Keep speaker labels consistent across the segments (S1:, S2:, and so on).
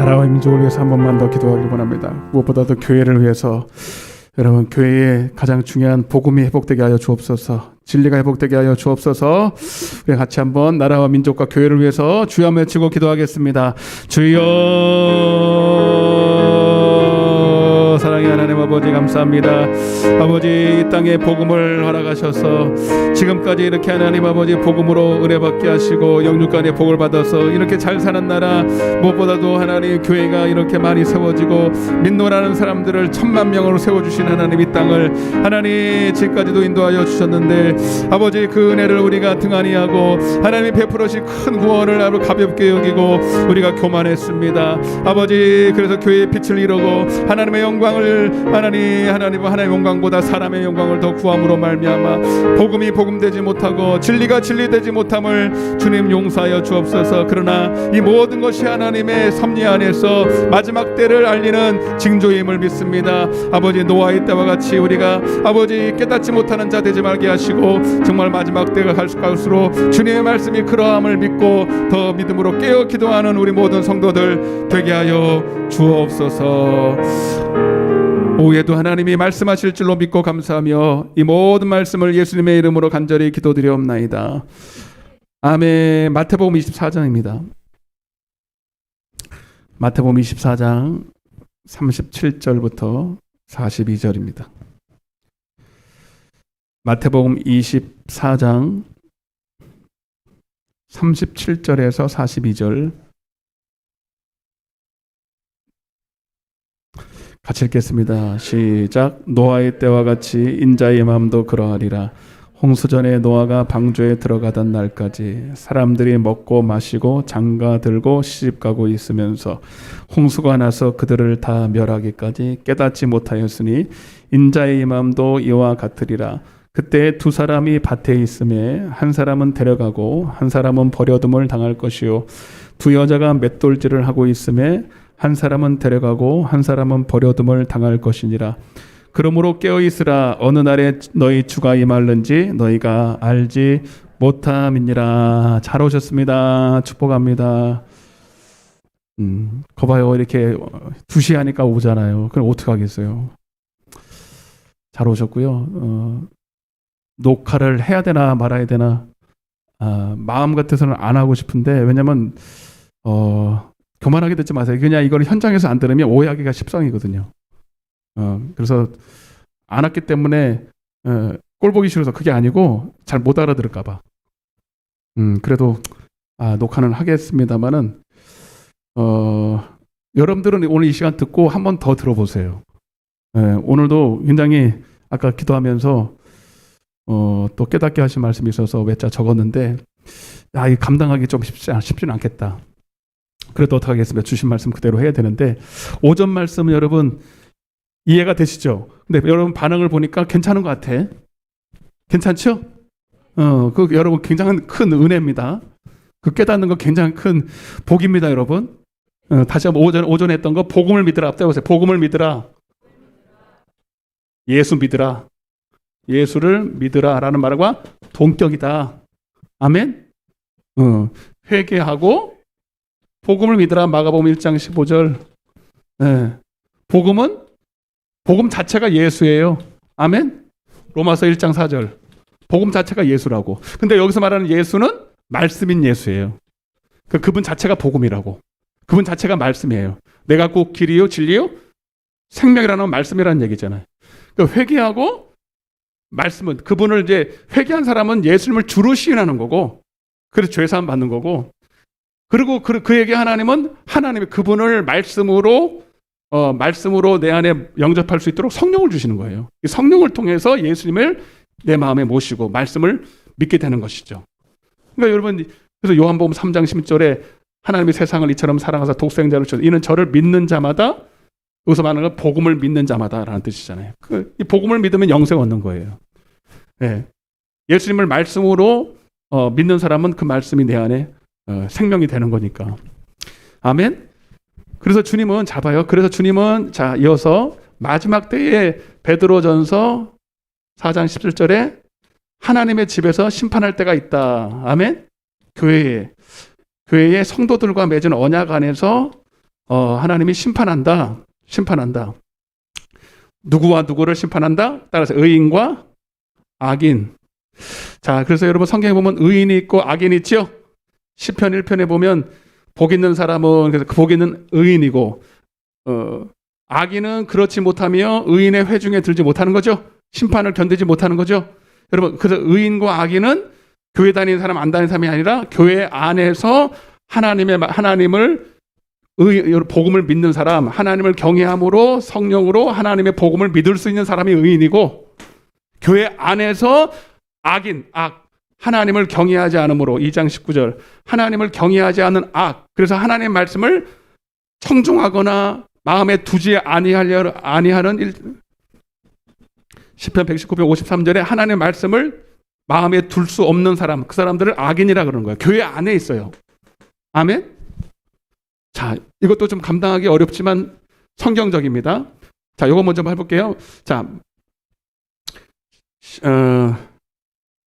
S1: 나라와 민족을 위해서 한 번만 더 기도하길 원합니다. 무엇보다도 교회를 위해서 여러분 교회의 가장 중요한 복음이 회복되게 하여 주옵소서. 진리가 회복되게 하여 주옵소서. 우리 같이 한번 나라와 민족과 교회를 위해서 주여 외치고 기도하겠습니다. 주여. 사랑의 하나님 아버지 감사합니다. 아버지 이 땅에 복음을 허락하셔서 지금까지 이렇게 하나님 아버지 복음으로 은혜받게 하시고 영육간의 복을 받아서 이렇게 잘 사는 나라, 무엇보다도 하나님 교회가 이렇게 많이 세워지고 민노라는 사람들을 1000만 명으로 세워주신 하나님 이 땅을 하나님 지금까지도 인도하여 주셨는데 아버지 그 은혜를 우리가 등한히 하고 하나님이 베풀으신 큰 구원을 아주 가볍게 여기고 우리가 교만했습니다. 아버지 그래서 교회의 빛을 이루고 하나님의 영광을 하나님의 영광보다 사람의 영광을 더 구함으로 말미암아 복음이 복음되지 못하고 진리가 진리되지 못함을 주님 용서하여 주옵소서. 그러나 이 모든 것이 하나님의 섭리 안에서 마지막 때를 알리는 징조임을 믿습니다. 아버지 노아의 때와 같이 우리가 아버지 깨닫지 못하는 자 되지 말게 하시고 정말 마지막 때가 갈수록 주님의 말씀이 그러함을 믿고 더 믿음으로 깨어 기도하는 우리 모든 성도들 되게 하여 주옵소서. 오후에도 하나님이 말씀하실 줄로 믿고 감사하며 이 모든 말씀을 예수님의 이름으로 간절히 기도드리옵나이다. 아멘. 마태복음 24장입니다. 마태복음 24장 37절부터 42절입니다. 마태복음 24장 37절에서 42절 같이 읽겠습니다. 시작. 노아의 때와 같이 인자의 마음도 그러하리라. 홍수전에 노아가 방주에 들어가던 날까지 사람들이 먹고 마시고 장가 들고 시집가고 있으면서 홍수가 나서 그들을 다 멸하기까지 깨닫지 못하였으니 인자의 마음도 이와 같으리라. 그때 두 사람이 밭에 있음에 한 사람은 데려가고 한 사람은 버려둠을 당할 것이요 두 여자가 맷돌질을 하고 있음에 한 사람은 데려가고 한 사람은 버려둠을 당할 것이니라. 그러므로 깨어있으라. 어느 날에 너희 주가 임할는지 너희가 알지 못함이니라. 잘 오셨습니다. 축복합니다. 거봐요. 이렇게 2시 하니까 오잖아요. 그럼 어떡하겠어요. 잘 오셨고요. 녹화를 해야 되나 말아야 되나 마음 같아서는 안 하고 싶은데 왜냐면 교만하게 듣지 마세요. 그냥 이걸 현장에서 안 들으면 오해하기가 십상이거든요. 그래서 안 왔기 때문에 꼴 보기 싫어서 그게 아니고 잘 못 알아들을까 봐. 그래도 녹화는 하겠습니다만은 여러분들은 오늘 이 시간 듣고 한 번 더 들어보세요. 오늘도 굉장히 아까 기도하면서 또 깨닫게 하신 말씀이 있어서 외자 적었는데 이 감당하기 좀 쉽지는 않겠다. 그래도 어떻게 하겠습니까? 주신 말씀 그대로 해야 되는데 오전 말씀은 여러분 이해가 되시죠? 근데 여러분 반응을 보니까 괜찮은 것 같아. 괜찮죠? 그 여러분 굉장한 큰 은혜입니다. 그 깨닫는 거 굉장히 큰 복입니다, 여러분. 다시 한번 오전에 했던 거 복음을 믿으라. 앞에 보세요. 복음을 믿으라. 예수 믿으라. 예수를 믿으라라는 말과 동격이다. 아멘. 회개하고 복음을 믿으라. 마가복음 1장 15절. 복음 자체가 예수예요. 아멘. 로마서 1장 4절. 복음 자체가 예수라고. 근데 여기서 말하는 예수는 말씀인 예수예요. 그분 자체가 복음이라고. 그분 자체가 말씀이에요. 내가 곧 길이요 진리요 생명이라는 말씀이라는 얘기잖아요. 그러니까 회개하고 말씀은 그분을 이제 회개한 사람은 예수님을 주로 시인하는 거고 그래서 죄사함 받는 거고 그리고 그에게 하나님은 하나님의 그분을 말씀으로 내 안에 영접할 수 있도록 성령을 주시는 거예요. 이 성령을 통해서 예수님을 내 마음에 모시고 말씀을 믿게 되는 것이죠. 그러니까 여러분 그래서 요한복음 3장 10절에 하나님이 세상을 이처럼 사랑하사 독생자를 주셔서 이는 저를 믿는 자마다 여기서 말하는 건 복음을 믿는 자마다라는 뜻이잖아요. 이 복음을 믿으면 영생 얻는 거예요. 예수님을 말씀으로 믿는 사람은 그 말씀이 내 안에 생명이 되는 거니까. 아멘. 그래서 주님은 자 이어서 마지막 때에 베드로전서 4장 17절에 하나님의 집에서 심판할 때가 있다. 아멘. 교회에 성도들과 맺은 언약 안에서 하나님이 심판한다. 누구와 누구를 심판한다? 따라서 의인과 악인. 자, 그래서 여러분 성경에 보면 의인이 있고 악인이 있죠? 시편 1편에 보면 복 있는 사람은, 그래서 복 있는 의인이고, 악인은 그렇지 못하며 의인의 회중에 들지 못하는 거죠. 심판을 견디지 못하는 거죠. 여러분, 그래서 의인과 악인은 교회 다니는 사람, 안 다니는 사람이 아니라 교회 안에서 하나님을 복음을 믿는 사람, 하나님을 경외함으로 성령으로 하나님의 복음을 믿을 수 있는 사람이 의인이고, 교회 안에서 하나님을 경외하지 않으므로 2장 19절 하나님을 경외하지 않는 그래서 하나님의 말씀을 청중하거나 마음에 두지 아니하는 시편 119편 53절에 하나님의 말씀을 마음에 둘 수 없는 사람, 그 사람들을 악인이라 그러는 거예요. 교회 안에 있어요. 아멘? 자, 이것도 좀 감당하기 어렵지만 성경적입니다. 자, 이거 먼저 해볼게요. 자,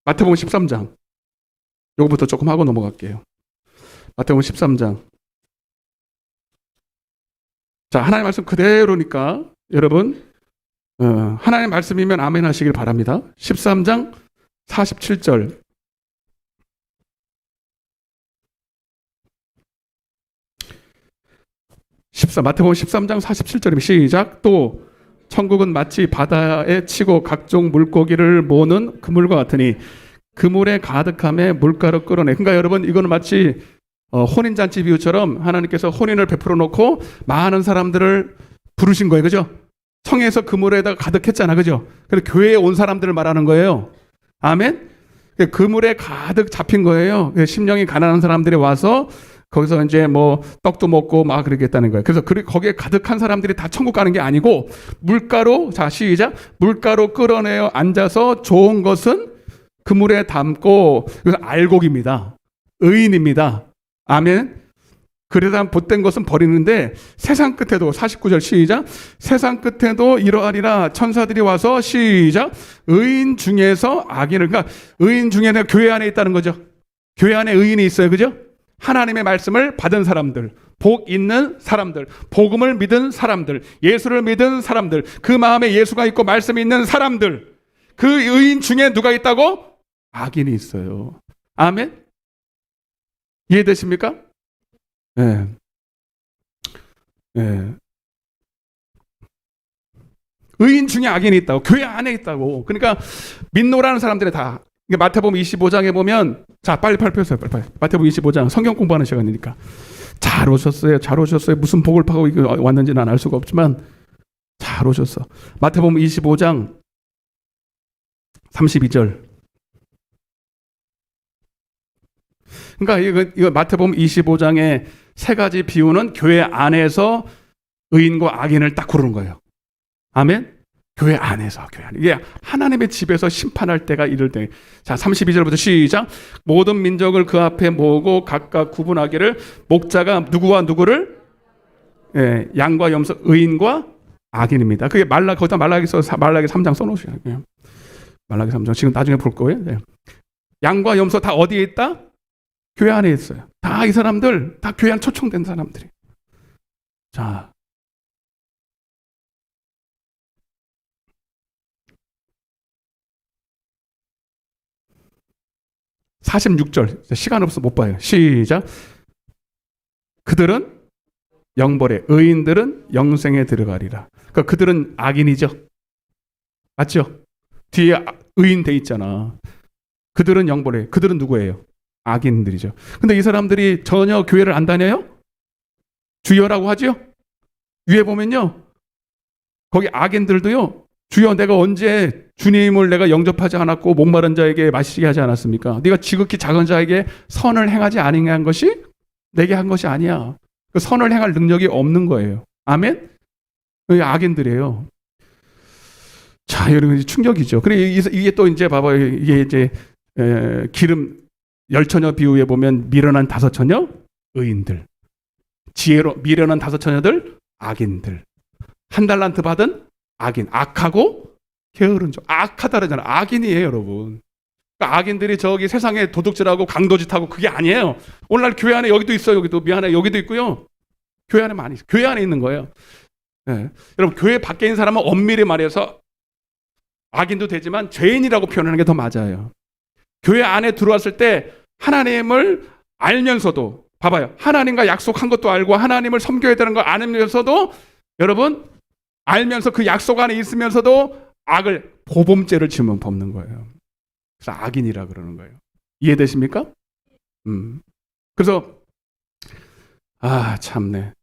S1: 마태복음 13장. 이거부터 조금 하고 넘어갈게요. 마태복음 13장. 자, 하나님의 말씀 그대로니까 여러분 하나님의 말씀이면 아멘 하시길 바랍니다. 13장 47절. 마태복음 13장 47절입니다. 시작. 또 천국은 마치 바다에 치고 각종 물고기를 모으는 그물과 같으니 그물에 가득함에 물가로 끌어내. 그러니까 여러분 이거는 마치 혼인잔치 비유처럼 하나님께서 혼인을 베풀어 놓고 많은 사람들을 부르신 거예요. 그죠? 성에서 그물에다가 가득했잖아. 그죠? 그래서 교회에 온 사람들을 말하는 거예요. 아멘? 그물에 가득 잡힌 거예요. 심령이 가난한 사람들이 와서 거기서 이제 뭐 떡도 먹고 막 그러겠다는 거예요. 그래서 거기에 가득한 사람들이 다 천국 가는 게 아니고 물가로, 자 시작, 물가로 끌어내어 앉아서 좋은 것은 그물에 담고, 이것은 알곡입니다. 의인입니다. 아멘. 그러다 못된 것은 버리는데 세상 끝에도, 49절 시작, 세상 끝에도 이러하리라. 천사들이 와서 시작, 의인 중에서 악인을, 그러니까 의인 중에 내가 교회 안에 있다는 거죠. 교회 안에 의인이 있어요. 그죠? 하나님의 말씀을 받은 사람들, 복 있는 사람들, 복음을 믿은 사람들, 예수를 믿은 사람들, 그 마음에 예수가 있고 말씀이 있는 사람들, 그 의인 중에 누가 있다고? 악인이 있어요. 아멘? 이해되십니까? 네. 네. 의인 중에 악인이 있다고. 교회 안에 있다고. 그러니까 믿노라는 사람들이 다. 마태복음 25장에 보면, 자 빨리 발표하세요. 빨리. 마태복음 25장 성경 공부하는 시간이니까. 잘 오셨어요. 무슨 복을 파고 왔는지 난 알 수가 없지만 잘 오셨어. 마태복음 25장 32절. 그러니까 이거 마태복음 25장의 세 가지 비유는 교회 안에서 의인과 악인을 딱 고르는 거예요. 아멘? 교회 안에서. 이게 하나님의 집에서 심판할 때가 이럴 때. 자, 32절부터 시작. 모든 민족을 그 앞에 모으고 각각 구분하기를, 목자가 누구와 누구를? 양과 염소, 의인과 악인입니다. 그게 거기다 말라기 3장 써놓으셔야 돼요. 말라기 3장. 지금 나중에 볼 거예요. 네. 양과 염소 다 어디에 있다? 교회 안에 있어요. 다 이 사람들, 다 교회 안 초청된 사람들이. 자. (46절) 시간 없어 못 봐요. 시작. 그들은 영벌에, 의인들은 영생에 들어가리라. 그러니까 그들은 악인이죠. 맞죠? 뒤에 의인 돼 있잖아. 그들은 영벌에, 그들은 누구예요? 악인들이죠. 근데 이 사람들이 전혀 교회를 안 다녀요? 주여라고 하죠? 위에 보면요, 거기 악인들도요, 주여 내가 언제 주님을 내가 영접하지 않았고 목마른 자에게 마시게 하지 않았습니까? 네가 지극히 작은 자에게 선을 행하지 아니한 것이 내게 한 것이 아니야. 그 선을 행할 능력이 없는 거예요. 아멘? 악인들이에요. 자, 여러분 충격이죠. 그래 이게 또 이제 봐봐요. 이게 이제 기름 열처녀 비유에 보면 미련한 5처녀 의인들, 지혜로 미련한 5처녀들 악인들, 1달란트 받은 악인, 악하고 게으른 종. 악하다르잖아. 악인이에요, 여러분. 그러니까 악인들이 저기 세상에 도둑질하고 강도짓하고 그게 아니에요. 오늘날 교회 안에 여기도 있어요. 여기도 미안해. 여기도 있고요. 교회 안에 많이 있어요. 교회 안에 있는 거예요. 예. 여러분, 교회 밖에 있는 사람은 엄밀히 말해서 악인도 되지만 죄인이라고 표현하는 게 더 맞아요. 교회 안에 들어왔을 때 하나님을 알면서도, 봐봐요, 하나님과 약속한 것도 알고 하나님을 섬겨야 되는 걸 알면서도, 여러분, 알면서 그 약속 안에 있으면서도 악을, 보범죄를 지으면 범는 거예요. 그래서 악인이라 그러는 거예요. 이해되십니까? 그래서 참네.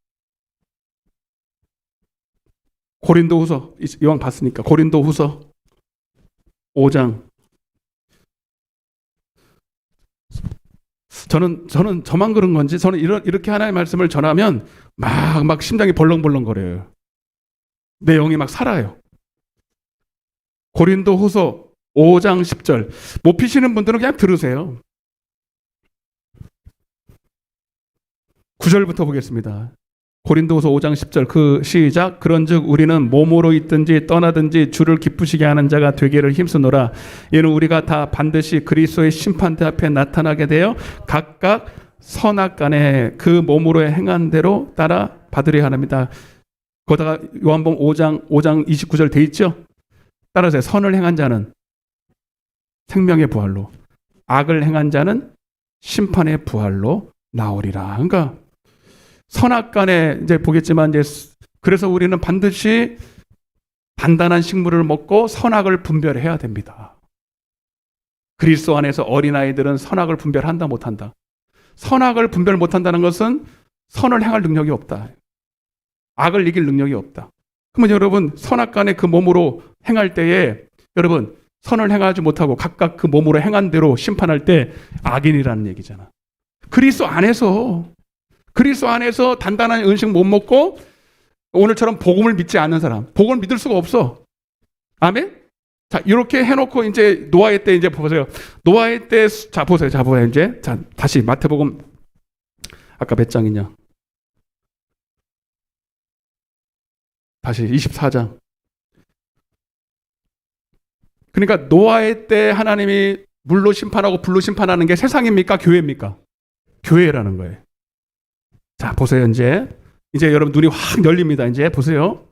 S1: 고린도후서, 이왕 봤으니까 고린도후서 5장. 저는 저만 그런 건지, 저는 이렇게 하나님의 말씀을 전하면 막 심장이 벌렁벌렁거려요. 내 영이 막 살아요. 고린도후서 5장 10절. 못 피시는 분들은 그냥 들으세요. 9절부터 보겠습니다. 고린도후서 5장 10절, 시작. 그런즉 우리는 몸으로 있든지 떠나든지 주를 기쁘시게 하는 자가 되기를 힘쓰노라. 이는 우리가 다 반드시 그리스도의 심판대 앞에 나타나게 되어 각각 선악간에 그 몸으로 행한 대로 따라 받으려 합니다. 거기다가 요한복음 5장 29절 돼 있죠? 따라서 선을 행한 자는 생명의 부활로, 악을 행한 자는 심판의 부활로 나오리라. 그러니까 선악간에 이제 보겠지만, 이제 그래서 우리는 반드시 단단한 식물을 먹고 선악을 분별해야 됩니다. 그리스도 안에서 어린아이들은 선악을 분별한다 못한다. 선악을 분별 못한다는 것은 선을 행할 능력이 없다. 악을 이길 능력이 없다. 그러면 여러분, 선악간에 그 몸으로 행할 때에 여러분 선을 행하지 못하고 각각 그 몸으로 행한 대로 심판할 때 악인이라는 얘기잖아. 그리스도 안에서 단단한 음식 못 먹고 오늘처럼 복음을 믿지 않는 사람, 복음을 믿을 수가 없어. 아멘? 자, 이렇게 해놓고 이제 노아의 때 이제 보세요. 노아의 때, 자, 보세요. 이제. 자, 다시 마태복음, 아까 몇 장이냐? 다시 24장. 그러니까 노아의 때 하나님이 물로 심판하고 불로 심판하는 게 세상입니까? 교회입니까? 교회라는 거예요. 자, 보세요. 이제 여러분 눈이 확 열립니다. 이제 보세요.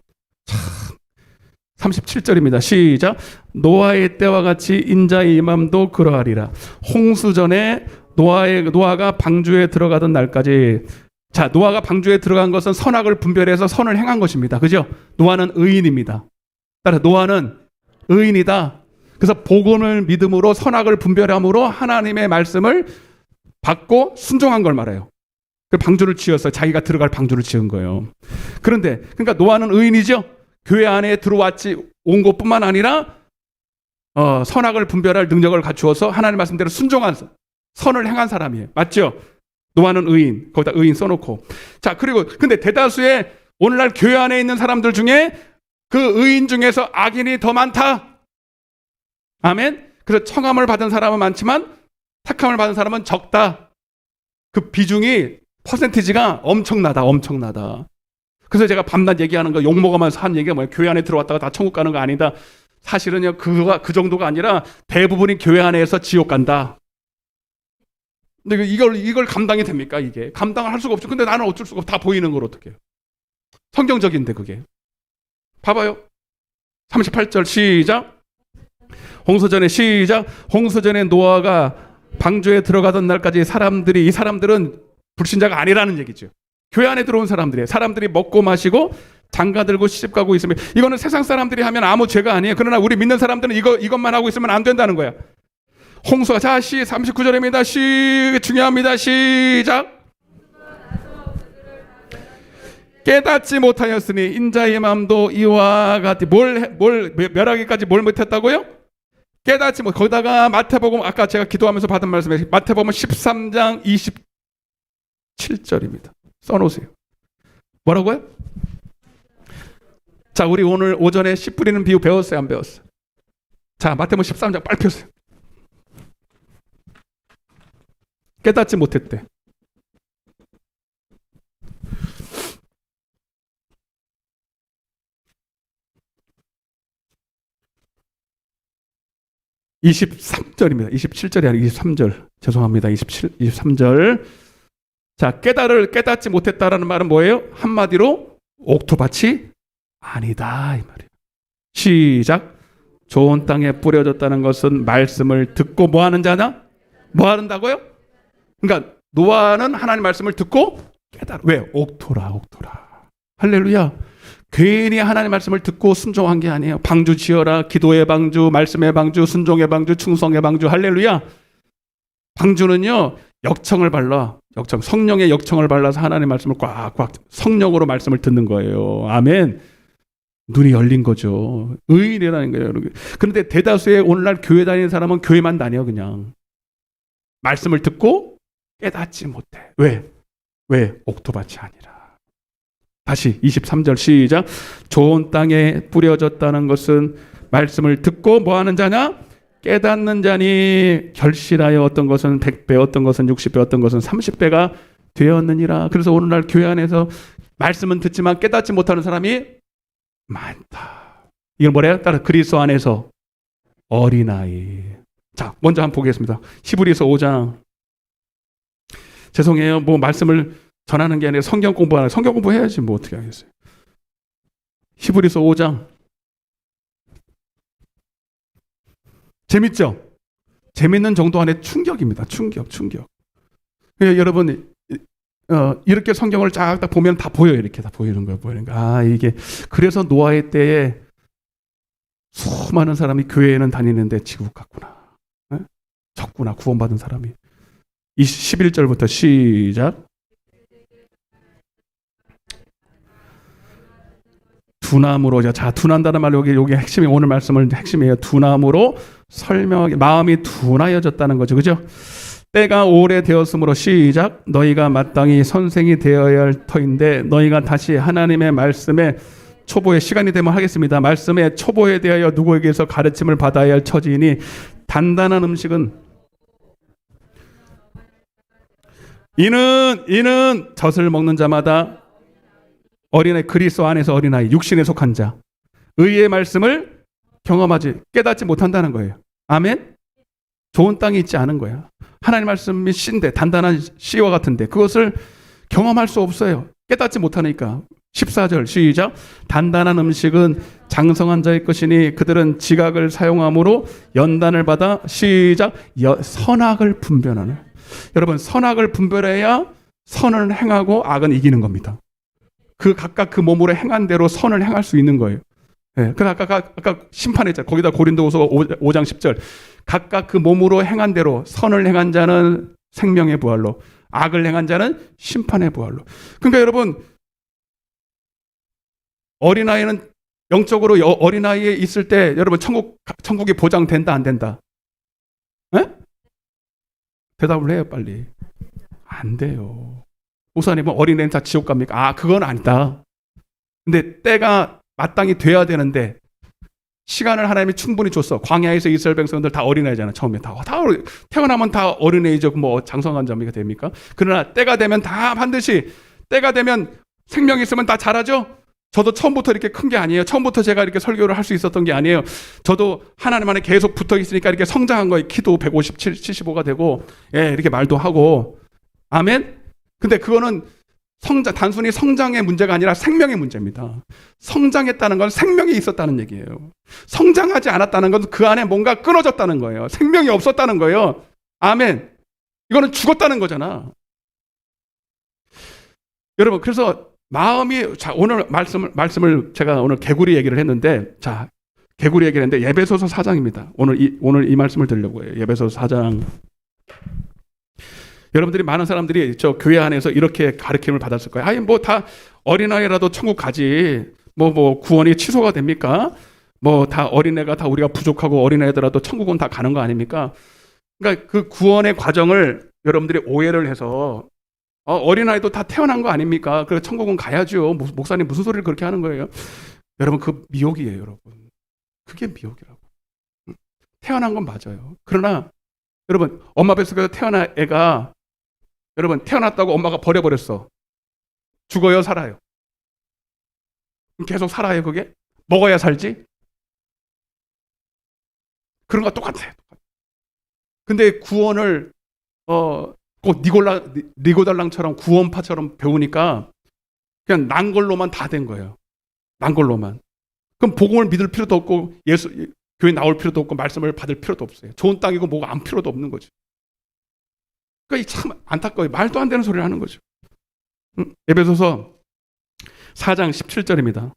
S1: 37절입니다. 시작. 노아의 때와 같이 인자의 임함도 그러하리라. 홍수 전에 노아가 방주에 들어가던 날까지. 자, 노아가 방주에 들어간 것은 선악을 분별해서 선을 행한 것입니다. 그죠? 노아는 의인입니다. 따라서 노아는 의인이다. 그래서 복음을 믿음으로 선악을 분별함으로 하나님의 말씀을 받고 순종한 걸 말해요. 그 방주를 지었어요. 자기가 들어갈 방주를 지은 거예요. 그런데 그러니까 노아는 의인이죠. 교회 안에 온 것뿐만 아니라 선악을 분별할 능력을 갖추어서 하나님의 말씀대로 순종한, 선을 행한 사람이에요. 맞죠? 노아는 의인. 거기다 의인 써놓고. 자, 그리고 근데 대다수의 오늘날 교회 안에 있는 사람들 중에 그 의인 중에서 악인이 더 많다. 아멘? 그래서 청함을 받은 사람은 많지만 택함을 받은 사람은 적다. 그 비중이, 퍼센티지가 엄청나다. 그래서 제가 밤낮 얘기하는 거, 욕먹으면서 한 얘기가 뭐예요? 교회 안에 들어왔다가 다 천국 가는 거 아니다. 사실은요, 그 정도가 아니라 대부분이 교회 안에서 지옥 간다. 근데 이걸 감당이 됩니까? 이게 감당을 할 수가 없죠. 근데 나는 어쩔 수가 없어. 다 보이는 걸 어떻게 해요? 성경적인데 그게. 봐봐요. 38절 시작. 홍수전에 시작. 홍수전에 노아가 방주에 들어가던 날까지 이 사람들은 불신자가 아니라는 얘기죠. 교회 안에 들어온 사람들이에요. 사람들이 먹고 마시고 장가 들고 시집 가고 있으면, 이거는 세상 사람들이 하면 아무 죄가 아니에요. 그러나 우리 믿는 사람들은 이것만 하고 있으면 안 된다는 거야. 홍수가, 자, 39절입니다. 중요합니다. 시작. 깨닫지 못하였으니 인자의 마음도 이와 같이. 멸하기까지 뭘 못했다고요? 깨닫지 못. 거기다가 마태복음, 아까 제가 기도하면서 받은 말씀에 마태복음 13장 27절입니다. 써놓으세요. 뭐라고요? 자, 우리 오늘 오전에 씨 뿌리는 비유 배웠어요? 안 배웠어요? 자, 마태복음 13장 빨리 펴세요. 깨닫지 못했대. (23절입니다) 27절이 아니라 23절. 죄송합니다. 23절. 자, 깨닫지 못했다라는 말은 뭐예요? 한마디로 옥토밭이 아니다 이 말이에요. 시작. 좋은 땅에 뿌려졌다는 것은 말씀을 듣고 뭐 하는 자냐? 뭐 한다고요? 그러니까 노아는 하나님 말씀을 듣고 깨달아. 왜? 옥토라. 할렐루야. 괜히 하나님 말씀을 듣고 순종한 게 아니에요. 방주 지어라. 기도의 방주, 말씀의 방주, 순종의 방주, 충성의 방주. 할렐루야. 방주는요, 역청을 발라. 성령의 역청을 발라서 하나님의 말씀을 꽉꽉 성령으로 말씀을 듣는 거예요. 아멘. 눈이 열린 거죠. 의인이라는 거예요. 그런데 대다수의 오늘날 교회 다니는 사람은 교회만 다녀 그냥. 말씀을 듣고 깨닫지 못해. 왜? 옥토밭이 아니라. 다시 23절 시작. 좋은 땅에 뿌려졌다는 것은 말씀을 듣고 뭐 하는 자냐? 깨닫는 자니 결실하여 어떤 것은 100배, 어떤 것은 60배, 어떤 것은 30배가 되었느니라. 그래서 오늘날 교회 안에서 말씀은 듣지만 깨닫지 못하는 사람이 많다. 이건 뭐래요? 따라 그리스도 안에서 어린아이. 자, 먼저 한번 보겠습니다. 히브리서 5장. 죄송해요. 뭐 말씀을 전하는 게 아니라 성경 공부하는, 성경 공부해야지 뭐 어떻게 하겠어요. 히브리서 5장. 재밌죠? 재밌는 정도 안에 충격입니다. 충격. 여러분, 이렇게 성경을 쫙 보면 다 보여요. 이렇게 다 보이는 거예요. 아, 이게. 그래서 노아의 때에 수많은 사람이 교회에는 다니는데 지국 같구나. 적구나. 구원받은 사람이. 11절부터 시작. 둔함으로. 자, 둔한다는 말 여기 핵심이, 오늘 말씀을 핵심이에요. 둔함으로 설명하기. 마음이 둔하여졌다는 거죠. 그죠? 때가 오래되었으므로 시작. 너희가 마땅히 선생이 되어야 할 터인데 너희가 다시 하나님의 말씀에 초보의 시간이 되면 하겠습니다. 말씀에 초보에 대하여 누구에게서 가르침을 받아야 할 처지이니 단단한 음식은 이는 젖을 먹는 자마다 어린아이, 그리스도 안에서 어린아이, 육신에 속한 자, 의의 말씀을 경험하지 깨닫지 못한다는 거예요. 아멘. 좋은 땅이 있지 않은 거야. 하나님 말씀이 씨인데, 단단한 씨와 같은데 그것을 경험할 수 없어요. 깨닫지 못하니까. 14절 시작. 단단한 음식은 장성한 자의 것이니 그들은 지각을 사용함으로 연단을 받아 시작. 선악을 분별하는. 여러분, 선악을 분별해야 선을 행하고 악은 이기는 겁니다. 각각 그 몸으로 행한 대로 선을 행할 수 있는 거예요. 네, 아까 심판했잖아요. 거기다 고린도후서 5장 10절. 각각 그 몸으로 행한 대로 선을 행한 자는 생명의 부활로, 악을 행한 자는 심판의 부활로. 그러니까 여러분, 어린아이는 영적으로 어린아이에 있을 때 여러분 천국이 보장된다 안 된다? 네? 대답을 해요 빨리. 안 돼요. 목사님은 어린애는 다 지옥 갑니까? 아, 그건 아니다. 근데 때가 마땅히 돼야 되는데 시간을 하나님이 충분히 줬어. 광야에서 이스라엘 백성들 다 어린아이잖아. 처음에 다 태어나면 다 어린아이죠. 뭐 장성한 자가 됩니까? 그러나 때가 되면 다 반드시, 때가 되면 생명이 있으면 다 자라죠. 저도 처음부터 이렇게 큰 게 아니에요. 처음부터 제가 이렇게 설교를 할 수 있었던 게 아니에요. 저도 하나님 안에 계속 붙어 있으니까 이렇게 성장한 거예요. 키도 157, 75가 되고, 예, 이렇게 말도 하고. 아멘? 근데 그거는 단순히 성장의 문제가 아니라 생명의 문제입니다. 성장했다는 건 생명이 있었다는 얘기예요. 성장하지 않았다는 건 그 안에 뭔가 끊어졌다는 거예요. 생명이 없었다는 거예요. 아멘. 이거는 죽었다는 거잖아. 여러분, 그래서 마음이, 자, 오늘 말씀을 제가 오늘 개구리 얘기를 했는데, 자, 개구리 얘기를 했는데 에베소서 4장입니다. 오늘 이 말씀을 드리려고 해요. 에베소서 4장. 여러분들이, 많은 사람들이 저 교회 안에서 이렇게 가르침을 받았을 거예요. 아니, 뭐 다 어린아이라도 천국 가지. 뭐 구원이 취소가 됩니까? 뭐 다 어린애가 다 우리가 부족하고 어린애들라도 천국은 다 가는 거 아닙니까? 그러니까 그 구원의 과정을 여러분들이 오해를 해서 어린아이도 다 태어난 거 아닙니까? 그래서 천국은 가야죠. 목사님 무슨 소리를 그렇게 하는 거예요? 여러분, 그 미혹이에요, 여러분. 그게 미혹이라고. 태어난 건 맞아요. 그러나 여러분, 엄마 뱃속에서 태어난 애가, 여러분, 태어났다고 엄마가 버려버렸어. 죽어요, 살아요? 계속 살아요, 그게? 먹어야 살지? 그런 거 똑같아요. 근데 구원을 꼭 니고달랑처럼 구원파처럼 배우니까 그냥 난 걸로만 다 된 거예요. 난 걸로만. 그럼 복음을 믿을 필요도 없고 교회 나올 필요도 없고 말씀을 받을 필요도 없어요. 좋은 땅이고 뭐가 안 필요도 없는 거죠. 그러니까 참 안타까워요. 말도 안 되는 소리를 하는 거죠. 에베소서 4장 17절입니다.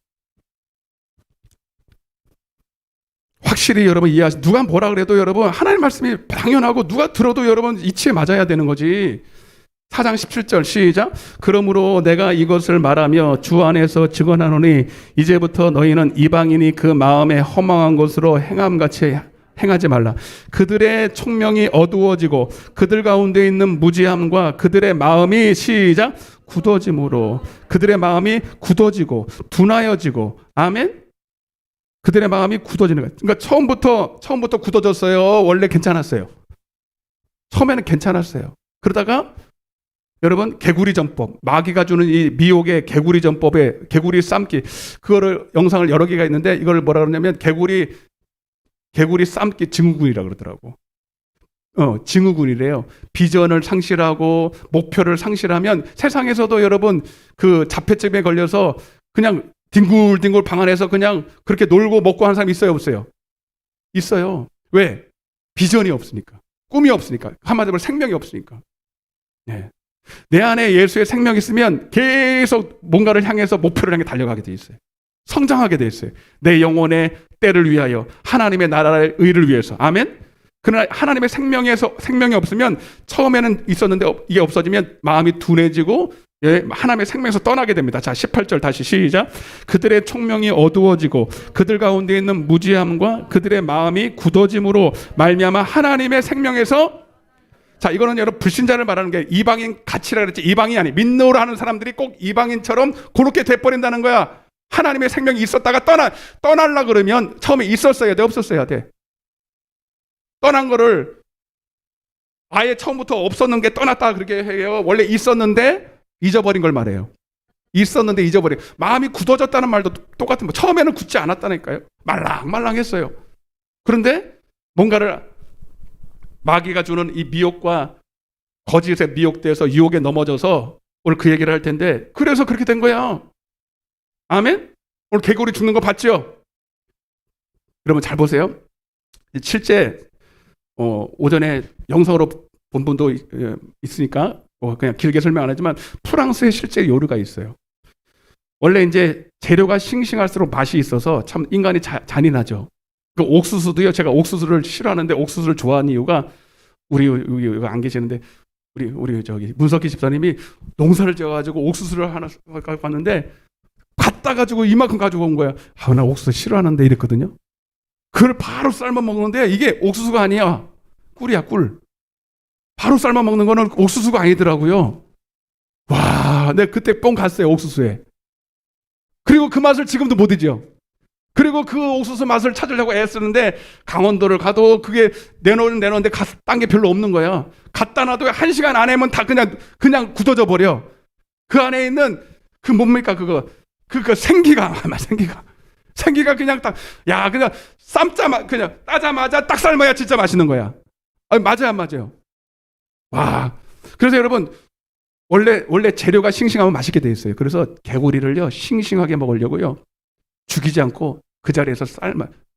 S1: 확실히 여러분 이해하시. 누가 뭐라 그래도 여러분 하나님 말씀이 당연하고 누가 들어도 여러분 이치에 맞아야 되는 거지. 4장 17절 시작. 그러므로 내가 이것을 말하며 주 안에서 증언하노니 이제부터 너희는 이방인이 그 마음에 허망한 것으로 행함같이 행하지 말라. 그들의 총명이 어두워지고 그들 가운데 있는 무지함과 그들의 마음이 시작 굳어짐으로 그들의 마음이 굳어지고 둔하여지고 아멘. 그들의 마음이 굳어지는 거예요. 그러니까 처음부터 굳어졌어요. 원래 괜찮았어요. 처음에는 괜찮았어요. 그러다가 여러분 개구리 전법, 마귀가 주는 이 미혹의 개구리 전법의 개구리 삶기, 그거를 영상을 여러 개가 있는데 이걸 뭐라 그러냐면 개구리 삶기 증후군이라고 그러더라고. 증후군이래요. 비전을 상실하고 목표를 상실하면 세상에서도 여러분 그 자폐증에 걸려서 그냥 뒹굴뒹굴 방 안에서 그냥 그렇게 놀고 먹고 하는 사람이 있어요, 없어요? 있어요. 왜? 비전이 없으니까. 꿈이 없으니까. 한마디로 생명이 없으니까. 네. 내 안에 예수의 생명이 있으면 계속 뭔가를 향해서 목표를 향해 달려가게 돼 있어요. 성장하게 돼 있어요. 내 영혼의 때를 위하여 하나님의 나라의 의를 위해서. 아멘. 그러나 하나님의 생명이 없으면 처음에는 있었는데 이게 없어지면 마음이 둔해지고 하나님의 생명에서 떠나게 됩니다. 자, 18절 다시 시작. 그들의 총명이 어두워지고 그들 가운데 있는 무지함과 그들의 마음이 굳어짐으로 말미암아 하나님의 생명에서. 자, 이거는 여러분 불신자를 말하는 게 이방인 가치라 그랬지. 이방인이 아니 민노를 하는 사람들이 꼭 이방인처럼 그렇게 돼버린다는 거야. 하나님의 생명이 있었다가 떠날라 그러면 처음에 있었어야 돼, 없었어야 돼. 떠난 거를 아예 처음부터 없었는 게 떠났다 그렇게 해요. 원래 있었는데 잊어버린 걸 말해요. 있었는데 잊어버린. 마음이 굳어졌다는 말도 똑같은 거. 처음에는 굳지 않았다니까요. 말랑말랑했어요. 그런데 뭔가를 마귀가 주는 이 미혹과 거짓에 미혹돼서 유혹에 넘어져서 오늘 그 얘기를 할 텐데 그래서 그렇게 된 거야. 아멘? 오늘 개구리 죽는 거 봤죠? 여러분 잘 보세요. 실제 오전에 영상으로 본 분도 있으니까 그냥 길게 설명 안 하지만 프랑스에 실제 요리가 있어요. 원래 이제 재료가 싱싱할수록 맛이 있어서 참 인간이 잔인하죠. 그 옥수수도요. 제가 옥수수를 싫어하는데 옥수수를 좋아하는 이유가 우리 여기 안 계시는데 우리 저기 문석기 집사님이 농사를 지어가지고 옥수수를 하나 가지고 왔는데 갖다 가지고 이만큼 가지고 온 거야. 나 옥수수 싫어하는데 이랬거든요. 그걸 바로 삶아 먹는데 이게 옥수수가 아니야. 꿀이야, 꿀. 바로 삶아 먹는 거는 옥수수가 아니더라고요. 와, 내가 그때 뽕 갔어요, 옥수수에. 그리고 그 맛을 지금도 못 잊죠. 그리고 그 옥수수 맛을 찾으려고 애쓰는데 강원도를 가도 그게 내놓는데 딴 게 별로 없는 거야. 갖다 놔도 1시간 안에면 다 그냥 굳어져 버려. 그 안에 있는 그 뭡니까 그거 생기가 그냥 그냥 그냥 따자마자 딱 삶아야 진짜 맛있는 거야. 맞아요, 안 맞아요? 와. 그래서 여러분 원래 재료가 싱싱하면 맛있게 돼 있어요. 그래서 개구리를요 싱싱하게 먹으려고요 죽이지 않고 그 자리에서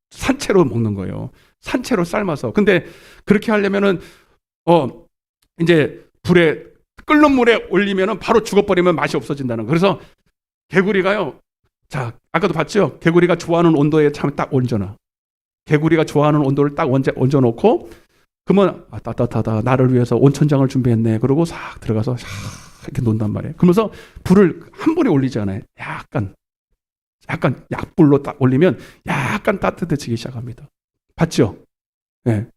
S1: 산채로 먹는 거예요. 산채로 삶아서. 근데 그렇게 하려면은 이제 불에 끓는 물에 올리면은 바로 죽어버리면 맛이 없어진다는 거. 그래서 개구리가요. 자, 아까도 봤죠? 개구리가 좋아하는 온도에 참 딱 얹어놔. 개구리가 좋아하는 온도를 딱 얹어놓고 그러면 따뜻하다. 나를 위해서 온천장을 준비했네. 그러고 싹 들어가서 싹 이렇게 논단 말이에요. 그러면서 불을 한 번에 올리지 않아요. 약간 약불로 딱 올리면 약간 따뜻해지기 시작합니다. 봤죠? 네.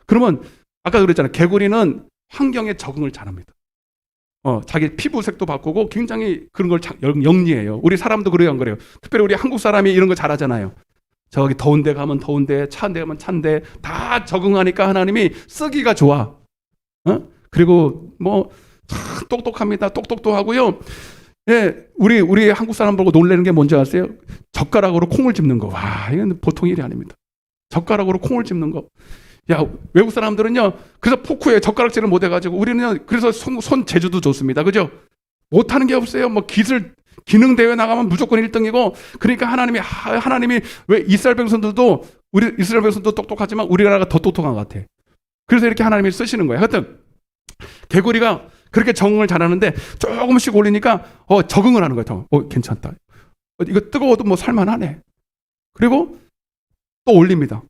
S1: 그러면 아까 그랬잖아요. 개구리는 환경에 적응을 잘합니다. 자기 피부색도 바꾸고 굉장히 그런 걸 영리해요. 우리 사람도 그래요, 안 그래요? 특별히 우리 한국 사람이 이런 거 잘하잖아요. 저기 더운 데 가면 더운데, 차한데 가면 차인데 다 적응하니까 하나님이 쓰기가 좋아. 그리고 뭐 참 똑똑합니다. 똑똑도 하고요. 예, 우리 한국 사람 보고 놀라는 게 뭔지 아세요? 젓가락으로 콩을 집는 거. 와, 이건 보통 일이 아닙니다. 젓가락으로 콩을 집는 거. 야, 외국 사람들은요, 그래서 포크에 젓가락질을 못 해가지고, 우리는 그래서 손 재주도 좋습니다. 그죠? 못하는 게 없어요. 뭐 기능 대회 나가면 무조건 1등이고, 그러니까 하나님이 왜 이스라엘 백성들도, 우리 이스라엘 백성도 똑똑하지만 우리나라가 더 똑똑한 것 같아. 그래서 이렇게 하나님이 쓰시는 거예요. 하여튼, 개구리가 그렇게 적응을 잘하는데, 조금씩 올리니까, 적응을 하는 거예요. 괜찮다. 이거 뜨거워도 뭐 살만하네. 그리고 또 올립니다.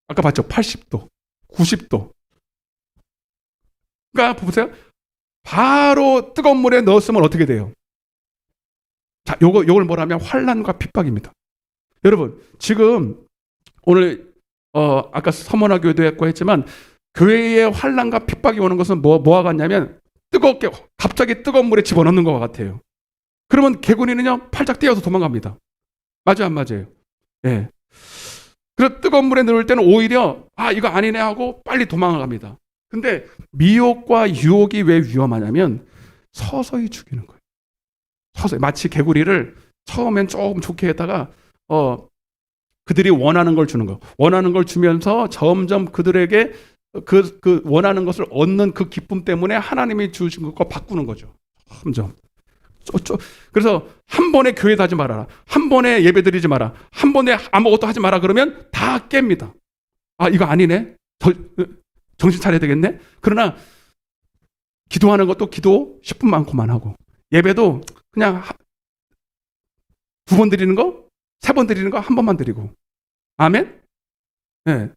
S1: 아까 봤죠? 80도, 90도. 그러니까 보세요. 바로 뜨거운 물에 넣었으면 어떻게 돼요? 자, 요걸 뭐라면 환난과 핍박입니다. 여러분, 지금 오늘 아까 서머나 교회도 했고 했지만 교회에 환난과 핍박이 오는 것은 뭐와 같냐면 뜨겁게 갑자기 뜨거운 물에 집어넣는 것 같아요. 그러면 개구리는요 팔짝 뛰어서 도망갑니다. 맞아요, 안 맞아요? 예. 그래서 뜨거운 물에 넣을 때는 오히려 이거 아니네 하고 빨리 도망갑니다. 근데 미혹과 유혹이 왜 위험하냐면 서서히 죽이는 거예요. 서서히. 마치 개구리를 처음엔 조금 좋게 했다가 그들이 원하는 걸 주는 거. 원하는 걸 주면서 점점 그들에게 그 원하는 것을 얻는 그 기쁨 때문에 하나님이 주신 것과 바꾸는 거죠. 점점. 그래서 한 번에 교회 다지 말아라. 한 번에 예배 드리지 마라. 한 번에 아무것도 하지 마라. 그러면 다 깹니다. 이거 아니네. 정신 차려야 되겠네. 그러나 기도하는 것도 기도 10분 많고만 하고, 예배도 그냥 2번 드리는 거, 3번 드리는 거 1번만 드리고. 아멘? 네.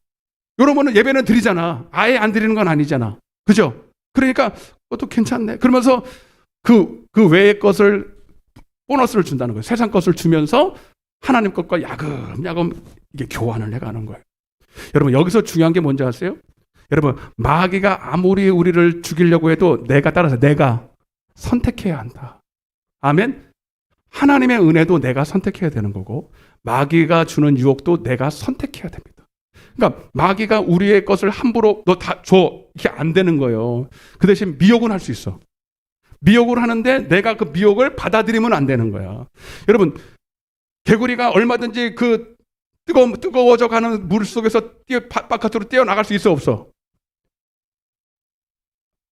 S1: 여러분은 예배는 드리잖아. 아예 안 드리는 건 아니잖아. 그죠? 그러니까 그것도 괜찮네. 그러면서 그 외의 것을 보너스를 준다는 거예요. 세상 것을 주면서 하나님 것과 야금야금 이게 교환을 해가는 거예요. 여러분, 여기서 중요한 게 뭔지 아세요? 여러분, 마귀가 아무리 우리를 죽이려고 해도 내가 선택해야 한다. 아멘? 하나님의 은혜도 내가 선택해야 되는 거고, 마귀가 주는 유혹도 내가 선택해야 됩니다. 그러니까 마귀가 우리의 것을 함부로 너 다 줘, 이게 안 되는 거예요. 그 대신 미혹은 할 수 있어. 미혹을 하는데 내가 그 미혹을 받아들이면 안 되는 거야. 여러분, 개구리가 얼마든지 그 뜨거워져 가는 물 속에서 바깥으로 뛰어나갈 수 있어, 없어?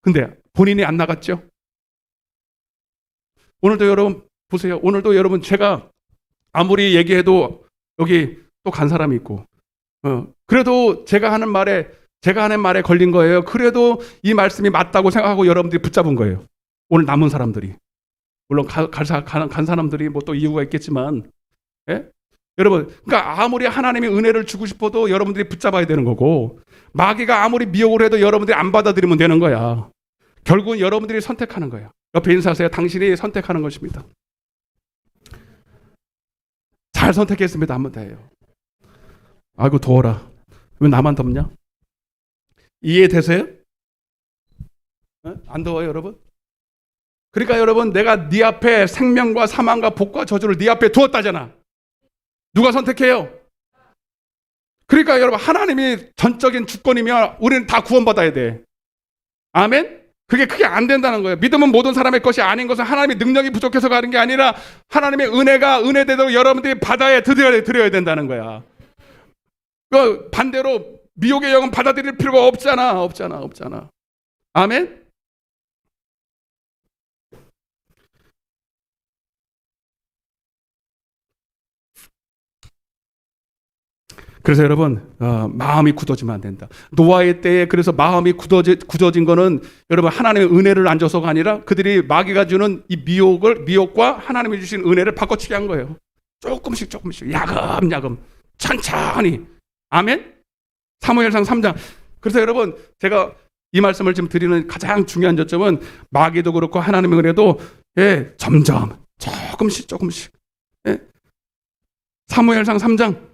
S1: 근데 본인이 안 나갔죠? 오늘도 여러분 보세요. 오늘도 여러분 제가 아무리 얘기해도 여기 또 간 사람이 있고, 그래도 제가 하는 말에 걸린 거예요. 그래도 이 말씀이 맞다고 생각하고 여러분들이 붙잡은 거예요. 오늘 남은 사람들이. 물론 간 사람들이 뭐 또 이유가 있겠지만, 예? 여러분, 그러니까 아무리 하나님이 은혜를 주고 싶어도 여러분들이 붙잡아야 되는 거고, 마귀가 아무리 미혹을 해도 여러분들이 안 받아들이면 되는 거야. 결국은 여러분들이 선택하는 거예요. 옆에 인사하세요. 당신이 선택하는 것입니다. 잘 선택했습니다. 한번 더 해요. 아이고 더워라. 왜 나만 덥냐? 이해되세요? 안 더워요, 여러분? 그러니까 여러분, 내가 네 앞에 생명과 사망과 복과 저주를 네 앞에 두었다잖아. 누가 선택해요? 그러니까 여러분, 하나님이 전적인 주권이면 우리는 다 구원받아야 돼. 아멘? 그게 안 된다는 거예요. 믿음은 모든 사람의 것이 아닌 것은 하나님의 능력이 부족해서 가는 게 아니라 하나님의 은혜가 은혜대로 여러분들이 드려야 된다는 거야. 반대로 미혹의 영은 받아들일 필요가 없잖아. 아멘? 그래서 여러분, 마음이 굳어지면 안 된다. 노아의 때에 그래서 마음이 굳어진 거는 여러분 하나님의 은혜를 안 줘서가 아니라 그들이 마귀가 주는 이 미혹과 하나님이 주신 은혜를 바꿔치기 한 거예요. 조금씩 야금야금 천천히. 아멘? 사무엘상 3장. 그래서 여러분, 제가 이 말씀을 지금 드리는 가장 중요한 저점은 마귀도 그렇고 하나님의 은혜도 점점 조금씩. 사무엘상 3장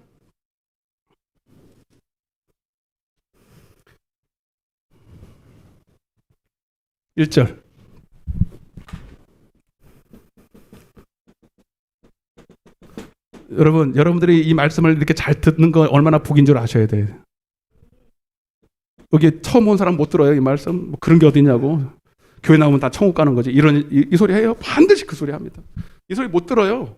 S1: 1절. 여러분들이 이 말씀을 이렇게 잘 듣는 거 얼마나 복인 줄 아셔야 돼요. 여기 처음 온 사람 못 들어요, 이 말씀. 뭐 그런 게 어디냐고. 교회 나오면 다 천국 가는 거지. 이 소리 해요? 반드시 그 소리 합니다. 이 소리 못 들어요.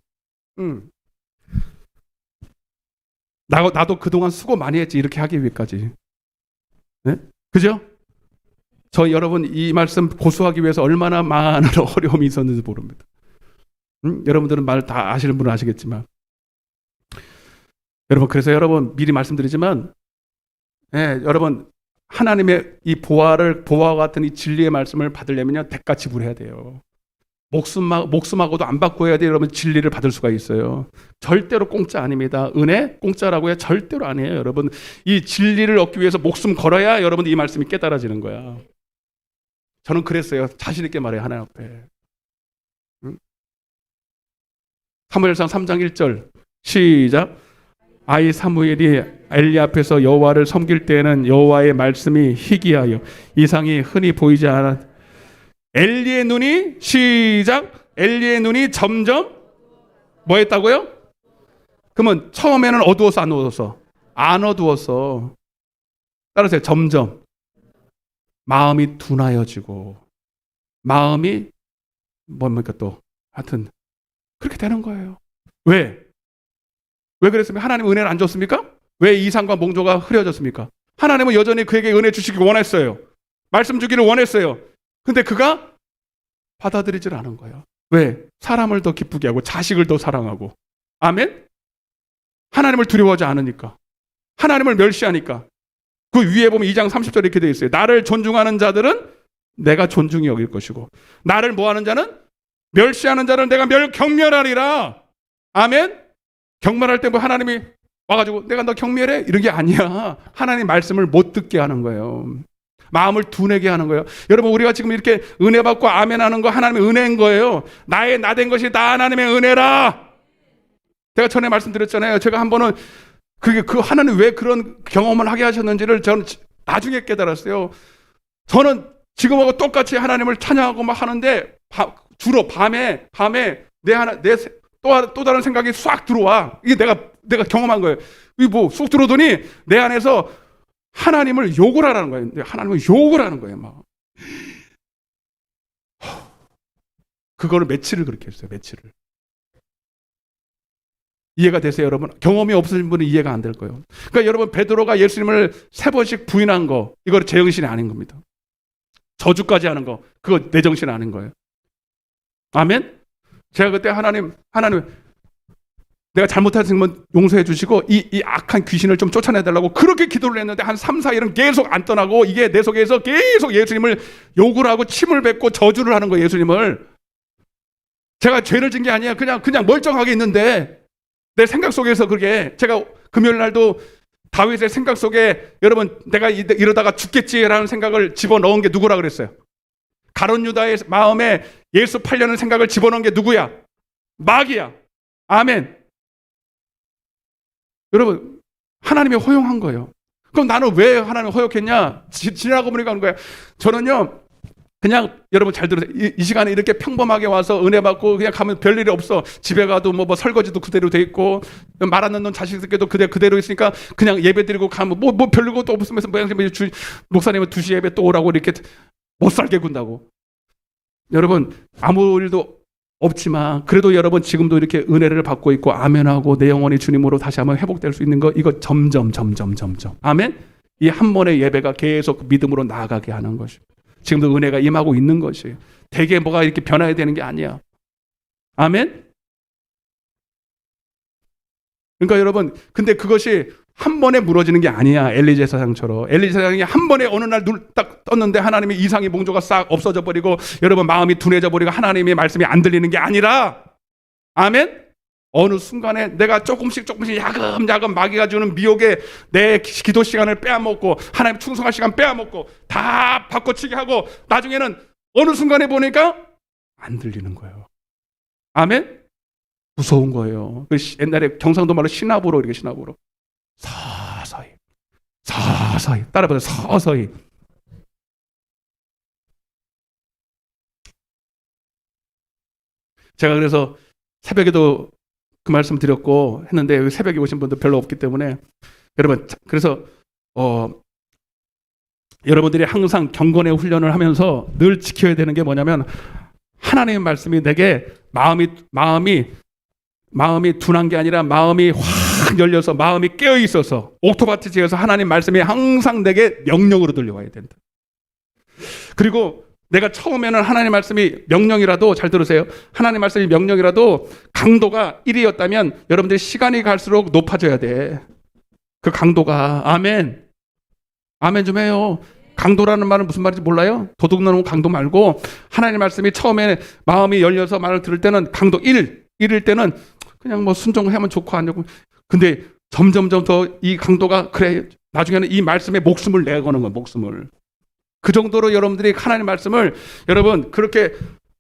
S1: 나도 그동안 수고 많이 했지, 이렇게 하기 위해까지. 네? 그죠? 저 여러분 이 말씀 고수하기 위해서 얼마나 많은 어려움이 있었는지 모릅니다. 여러분들은 말 다 아시는 분은 아시겠지만, 여러분 그래서 여러분 미리 말씀드리지만, 여러분 하나님의 이 보화와 같은 이 진리의 말씀을 받으려면요 대가 지불해야 돼요. 목숨하고도 안 받고 해야 돼요. 여러분 진리를 받을 수가 있어요. 절대로 공짜 아닙니다. 은혜 공짜라고요? 절대로 아니에요. 여러분 이 진리를 얻기 위해서 목숨 걸어야 여러분 이 말씀이 깨달아지는 거야. 저는 그랬어요. 자신 있게 말해요. 하나님 앞에. 사무엘상 3장 1절 시작. 아이 사무엘이 엘리 앞에서 여호와를 섬길 때에는 여호와의 말씀이 희귀하여 이상이 흔히 보이지 않았. 엘리의 눈이 시작. 엘리의 눈이 점점 뭐 했다고요? 그러면 처음에는 어두워서 안 어두웠어? 안 어두웠어. 따라서요. 점점 마음이 둔하여지고 마음이 뭡니까 또 하여튼 그렇게 되는 거예요. 왜 그랬습니까? 하나님 은혜를 안 줬습니까? 왜 이상과 몽조가 흐려졌습니까? 하나님은 여전히 그에게 은혜 주시기 원했어요. 말씀 주기를 원했어요. 근데 그가 받아들이질 않은 거예요. 왜? 사람을 더 기쁘게 하고 자식을 더 사랑하고. 아멘? 하나님을 두려워하지 않으니까. 하나님을 멸시하니까. 그 위에 보면 2장 30절에 이렇게 되어 있어요. 나를 존중하는 자들은 내가 존중히 여길 것이고 나를 뭐하는 자는 멸시하는 자를 내가 경멸하리라. 아멘? 경멸할 때 뭐 하나님이 와가지고 내가 너 경멸해? 이런 게 아니야. 하나님 말씀을 못 듣게 하는 거예요. 마음을 둔하게 하는 거예요. 여러분 우리가 지금 이렇게 은혜 받고 아멘 하는 거 하나님의 은혜인 거예요. 나 된 것이 다 하나님의 은혜라. 제가 전에 말씀드렸잖아요. 제가 한 번은 그 하나님 왜 그런 경험을 하게 하셨는지를 저는 나중에 깨달았어요. 저는 지금하고 똑같이 하나님을 찬양하고 막 하는데 주로 밤에 또 다른 생각이 싹 들어와. 이게 내가 경험한 거예요. 이게 뭐 쑥 들어오더니 내 안에서 하나님을 욕을 하라는 거예요. 하나님을 욕을 하는 거예요. 막. 그거를 며칠을 그렇게 했어요. 며칠을. 이해가 되세요, 여러분? 경험이 없으신 분은 이해가 안 될 거예요. 그러니까 여러분 베드로가 예수님을 3번씩 부인한 거, 이거 제정신이 아닌 겁니다. 저주까지 하는 거, 그거 내 정신이 아닌 거예요. 아멘? 제가 그때 하나님 내가 잘못한 건 용서해 주시고 이 악한 귀신을 좀 쫓아내달라고 그렇게 기도를 했는데 한 3, 4일은 계속 안 떠나고 이게 내 속에서 계속 예수님을 욕을 하고 침을 뱉고 저주를 하는 거예요. 예수님을. 제가 죄를 진 게 아니에요. 그냥 멀쩡하게 있는데 내 생각 속에서 그게 제가 금요일 날도 다윗의 생각 속에 여러분 내가 이러다가 죽겠지라는 생각을 집어넣은 게 누구라 그랬어요? 가룟 유다의 마음에 예수 팔려는 생각을 집어넣은 게 누구야? 마귀야. 아멘. 여러분 하나님이 허용한 거예요. 그럼 나는 왜 하나님이 허용했냐? 지나고 보니까 하는 거예요. 저는요 그냥 여러분 잘 들으세요. 이 시간에 이렇게 평범하게 와서 은혜 받고 그냥 가면 별일이 없어. 집에 가도 뭐 설거지도 그대로 돼 있고 말 안 듣는 자식들께도 그대로 있으니까 그냥 예배 드리고 가면 뭐 별일 것도 없으면서 목사님은 2시 예배 또 오라고 이렇게 못 살게 군다고. 여러분 아무 일도 없지만 그래도 여러분 지금도 이렇게 은혜를 받고 있고 아멘하고 내 영혼이 주님으로 다시 한번 회복될 수 있는 거 이거 점점 아멘. 이 한 번의 예배가 계속 믿음으로 나아가게 하는 것이 지금도 은혜가 임하고 있는 것이에요. 되게 뭐가 이렇게 변화해야 되는 게 아니야. 아멘. 그러니까 여러분 근데 그것이 한 번에 무너지는 게 아니야. 엘리 제사장처럼. 엘리 제사장이 한 번에 어느 날 눈 딱 떴는데 하나님의 이상의 몽조가 싹 없어져 버리고 여러분 마음이 둔해져 버리고 하나님의 말씀이 안 들리는 게 아니라 아멘. 어느 순간에 내가 조금씩 야금야금 마귀가 주는 미혹에 내 기도 시간을 빼앗먹고 하나님 충성할 시간 빼앗먹고 다 바꿔치기 하고 나중에는 어느 순간에 보니까 안 들리는 거예요. 아멘. 무서운 거예요. 옛날에 경상도 말로 신압으로 이렇게 신압으로 서서히 따라보세요. 서서히. 제가 그래서 새벽에도 그 말씀 드렸고 했는데 새벽에 오신 분도 별로 없기 때문에 여러분 그래서 여러분들이 항상 경건의 훈련을 하면서 늘 지켜야 되는 게 뭐냐면 하나님의 말씀이 내게 마음이 마음이 둔한 게 아니라 마음이 확 열려서 마음이 깨어 있어서 옥토바트 지어서 하나님 말씀이 항상 내게 명령으로 들려와야 된다. 그리고 내가 처음에는 하나님 말씀이 명령이라도, 잘 들으세요, 하나님 말씀이 명령이라도 강도가 1이었다면 여러분들이 시간이 갈수록 높아져야 돼. 그 강도가. 아멘. 아멘 좀 해요. 강도라는 말은 무슨 말인지 몰라요? 도둑놈 강도 말고 하나님 말씀이 처음에 마음이 열려서 말을 들을 때는 강도 1일 때는 그냥 뭐 순종하면 좋고 안 좋고, 근데 점점점 더 이 강도가, 그래 나중에는 이 말씀에 목숨을 내거는 거야. 목숨을. 그 정도로 여러분들이 하나님 말씀을 여러분 그렇게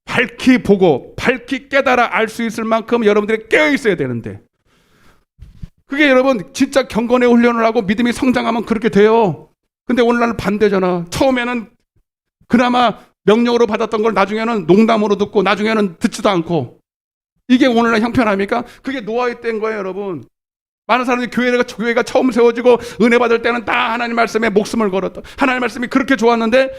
S1: 밝히 보고 밝히 깨달아 알 수 있을 만큼 여러분들이 깨어 있어야 되는데, 그게 여러분 진짜 경건의 훈련을 하고 믿음이 성장하면 그렇게 돼요. 근데 오늘날 반대잖아. 처음에는 그나마 명령으로 받았던 걸 나중에는 농담으로 듣고 나중에는 듣지도 않고, 이게 오늘날 형편합니까? 그게 노아의 때인 거예요, 여러분. 많은 사람들이 교회가 처음 세워지고 은혜 받을 때는 다 하나님 말씀에 목숨을 걸었다. 하나님 말씀이 그렇게 좋았는데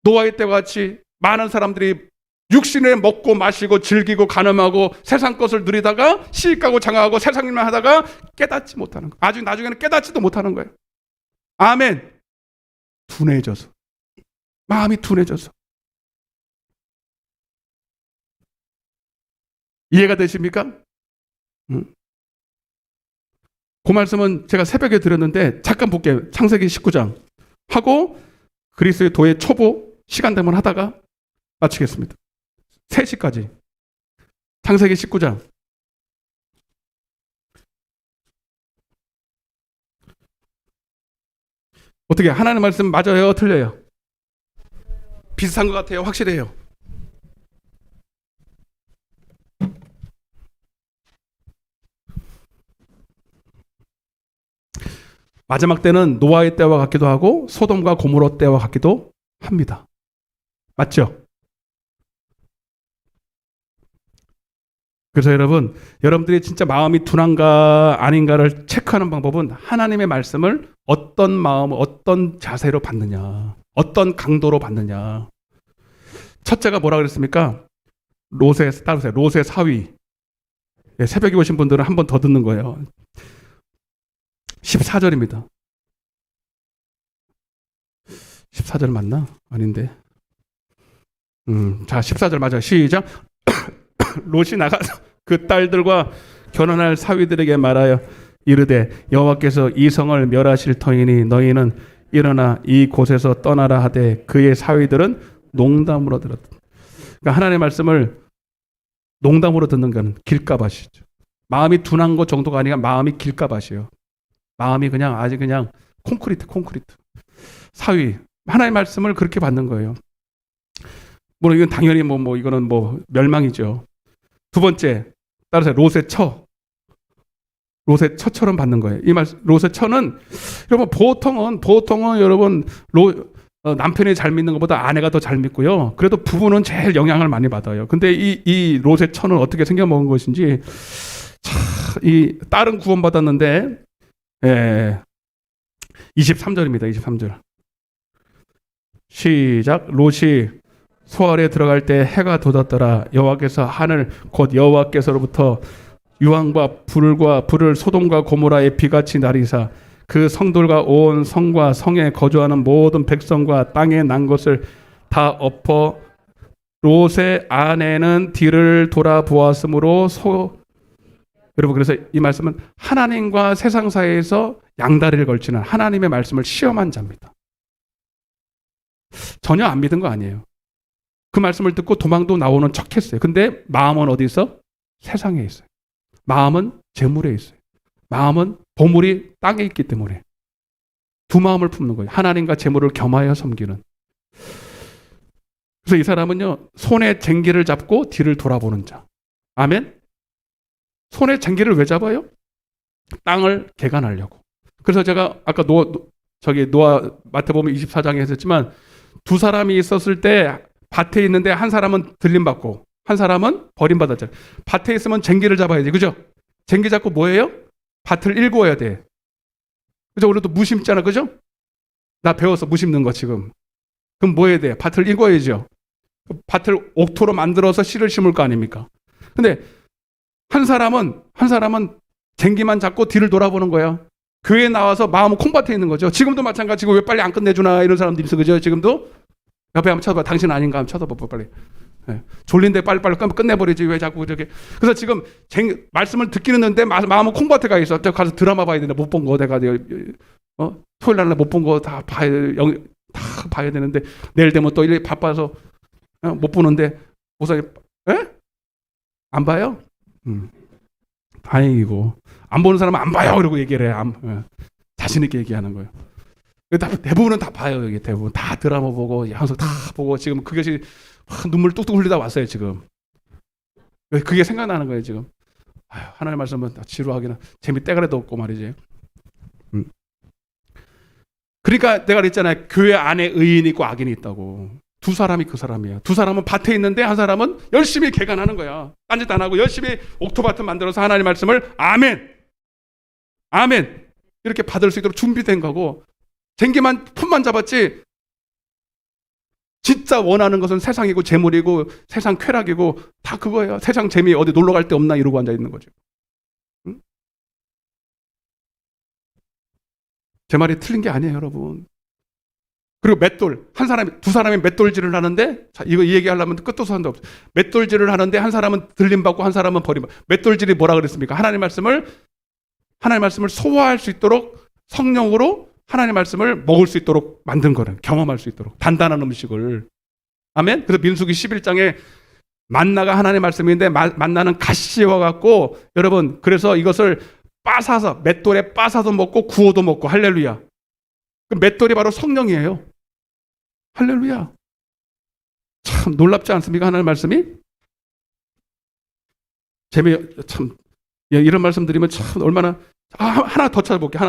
S1: 노아의 때와 같이 많은 사람들이 육신에 먹고 마시고 즐기고 간음하고 세상 것을 누리다가 시익하고 장하고 세상 일만 하다가 깨닫지 못하는 거예요. 아주 나중에는 깨닫지도 못하는 거예요. 아멘. 둔해져서, 마음이 둔해져서. 이해가 되십니까? 그 말씀은 제가 새벽에 드렸는데 잠깐 볼게요. 창세기 19장 하고 그리스의 도의 초보 시간 되면 하다가 마치겠습니다. 3시까지. 창세기 19장. 어떻게 하나님 말씀 맞아요? 틀려요? 비슷한 것 같아요? 확실해요? 마지막 때는 노아의 때와 같기도 하고 소돔과 고모라 때와 같기도 합니다. 맞죠? 그래서 여러분들이 진짜 마음이 둔한가 아닌가를 체크하는 방법은 하나님의 말씀을 어떤 마음, 어떤 자세로 받느냐, 어떤 강도로 받느냐. 첫째가 뭐라 그랬습니까? 따르세요. 롯의 사위. 새벽에 오신 분들은 한 번 더 듣는 거예요. 14절입니다. 14절 맞나? 아닌데. 자, 14절 맞아요. 시작. 롯이 나가서 그 딸들과 결혼할 사위들에게 말하여 이르되 여호와께서 이 성을 멸하실 터이니 너희는 일어나 이 곳에서 떠나라 하되 그의 사위들은 농담으로 들었다. 그러니까 하나님의 말씀을 농담으로 듣는 건 길가밭이죠. 마음이 둔한 것 정도가 아니라 마음이 길가밭이에요. 마음이 그냥 아주 그냥 콘크리트. 사위. 하나님의 말씀을 그렇게 받는 거예요. 물론 이건 당연히 이거는 멸망이죠. 두 번째, 따라서 롯의 처처럼 받는 거예요. 이 롯의 처는 여러분 보통은 여러분 남편이 잘 믿는 것보다 아내가 더 잘 믿고요. 그래도 부부는 제일 영향을 많이 받아요. 근데 이 롯의 처는 어떻게 생겨먹은 것인지, 이 딸은 구원받았는데, 23절입니다. 23절. 시작. 롯이 소알에 들어갈 때 해가 돋았더라. 여호와께서 하늘 곧 여호와께서로부터 유황과 불을 소돔과 고모라에 비같이 나리사 그 성들과 온 성과 성에 거주하는 모든 백성과 땅에 난 것을 다 엎어 롯의 아내는 뒤를 돌아보았으므로 여러분, 그래서 이 말씀은 하나님과 세상 사이에서 양다리를 걸치는 하나님의 말씀을 시험한 자입니다. 전혀 안 믿은 거 아니에요. 그 말씀을 듣고 도망도 나오는 척했어요. 근데 마음은 어디 있어? 세상에 있어요. 마음은 재물에 있어요. 마음은 보물이 땅에 있기 때문에 두 마음을 품는 거예요. 하나님과 재물을 겸하여 섬기는. 그래서 이 사람은요, 손에 쟁기를 잡고 뒤를 돌아보는 자. 아멘. 손에 쟁기를 왜 잡아요? 땅을 개간하려고. 그래서 제가 아까 노아 마태복음 24장에 했었지만 두 사람이 있었을 때 밭에 있는데 한 사람은 들림받고 한 사람은 버림받았잖아요. 밭에 있으면 쟁기를 잡아야지, 그죠? 쟁기 잡고 뭐예요? 밭을 일구어야 돼. 그죠? 우리도 무 심잖아, 그죠? 나 배웠어, 무 심는 거 지금. 그럼 뭐 해야 돼? 밭을 일궈야죠. 밭을 옥토로 만들어서 씨를 심을 거 아닙니까? 근데 한 사람은 쟁기만 잡고 뒤를 돌아보는 거야. 교회에 나와서 마음은 콩밭에 있는 거죠. 지금도 마찬가지고 왜 빨리 안 끝내주나 이런 사람들이 있어. 그죠? 지금도 옆에 한번 쳐다봐. 당신 아닌가 한번 쳐다봐 빨리. 네. 졸린데 빨리빨리 끝내버리지 왜 자꾸 이렇게. 그래서 지금 말씀을 듣기는 마음은 콩밭에 가 있어. 가서 드라마 봐야 되는데 못 본 거 내가 토요일 날에 못 본 거 다 봐야 되는데 내일 되면 또 일 바빠서 못 보는데 목사님 안 봐요? 다행이고 안 보는 사람은 안 봐요 그러고 얘기를 해. 자신 있게 얘기하는 거예요. 대부분은 다 봐요. 여기 대부분 다 드라마 보고 양석 다 보고 지금 그것이 눈물 뚝뚝 흘리다 왔어요 지금. 그게 생각나는 거예요 지금. 하나님 말씀은 지루하기는 재미 때가라도 없고 말이지. 그러니까 내가 그랬잖아요. 교회 안에 의인이 있고 악인이 있다고. 두 사람이 그 사람이야. 두 사람은 밭에 있는데 한 사람은 열심히 개간하는 거야. 딴짓 안 하고 열심히 옥토밭을 만들어서 하나님 말씀을 아멘 이렇게 받을 수 있도록 준비된 거고, 쟁기만 품만 잡았지 진짜 원하는 것은 세상이고 재물이고 세상 쾌락이고 다 그거예요. 세상 재미 어디 놀러 갈 데 없나 이러고 앉아 있는 거죠. 응? 제 말이 틀린 게 아니에요 여러분. 그리고 두 사람이 맷돌질을 하는데, 자, 이거 이 얘기하려면 끝도 산도 없어요. 맷돌질을 하는데 한 사람은 들림받고 한 사람은 버림받고. 맷돌질이 뭐라 그랬습니까? 하나님 말씀을 소화할 수 있도록 성령으로 하나님 말씀을 먹을 수 있도록 만든 거를, 경험할 수 있도록 단단한 음식을. 아멘. 그래서 민수기 11장에 만나가 하나님 말씀인데 만나는 가시와 같고, 여러분 그래서 이것을 맷돌에 빻아서 먹고 구워도 먹고. 할렐루야. 그 맷돌이 바로 성령이에요. 할렐루야. 참 놀랍지 않습니까? 하나님 말씀이? 이런 말씀 드리면 참 얼마나. 하나 더 찾아볼게요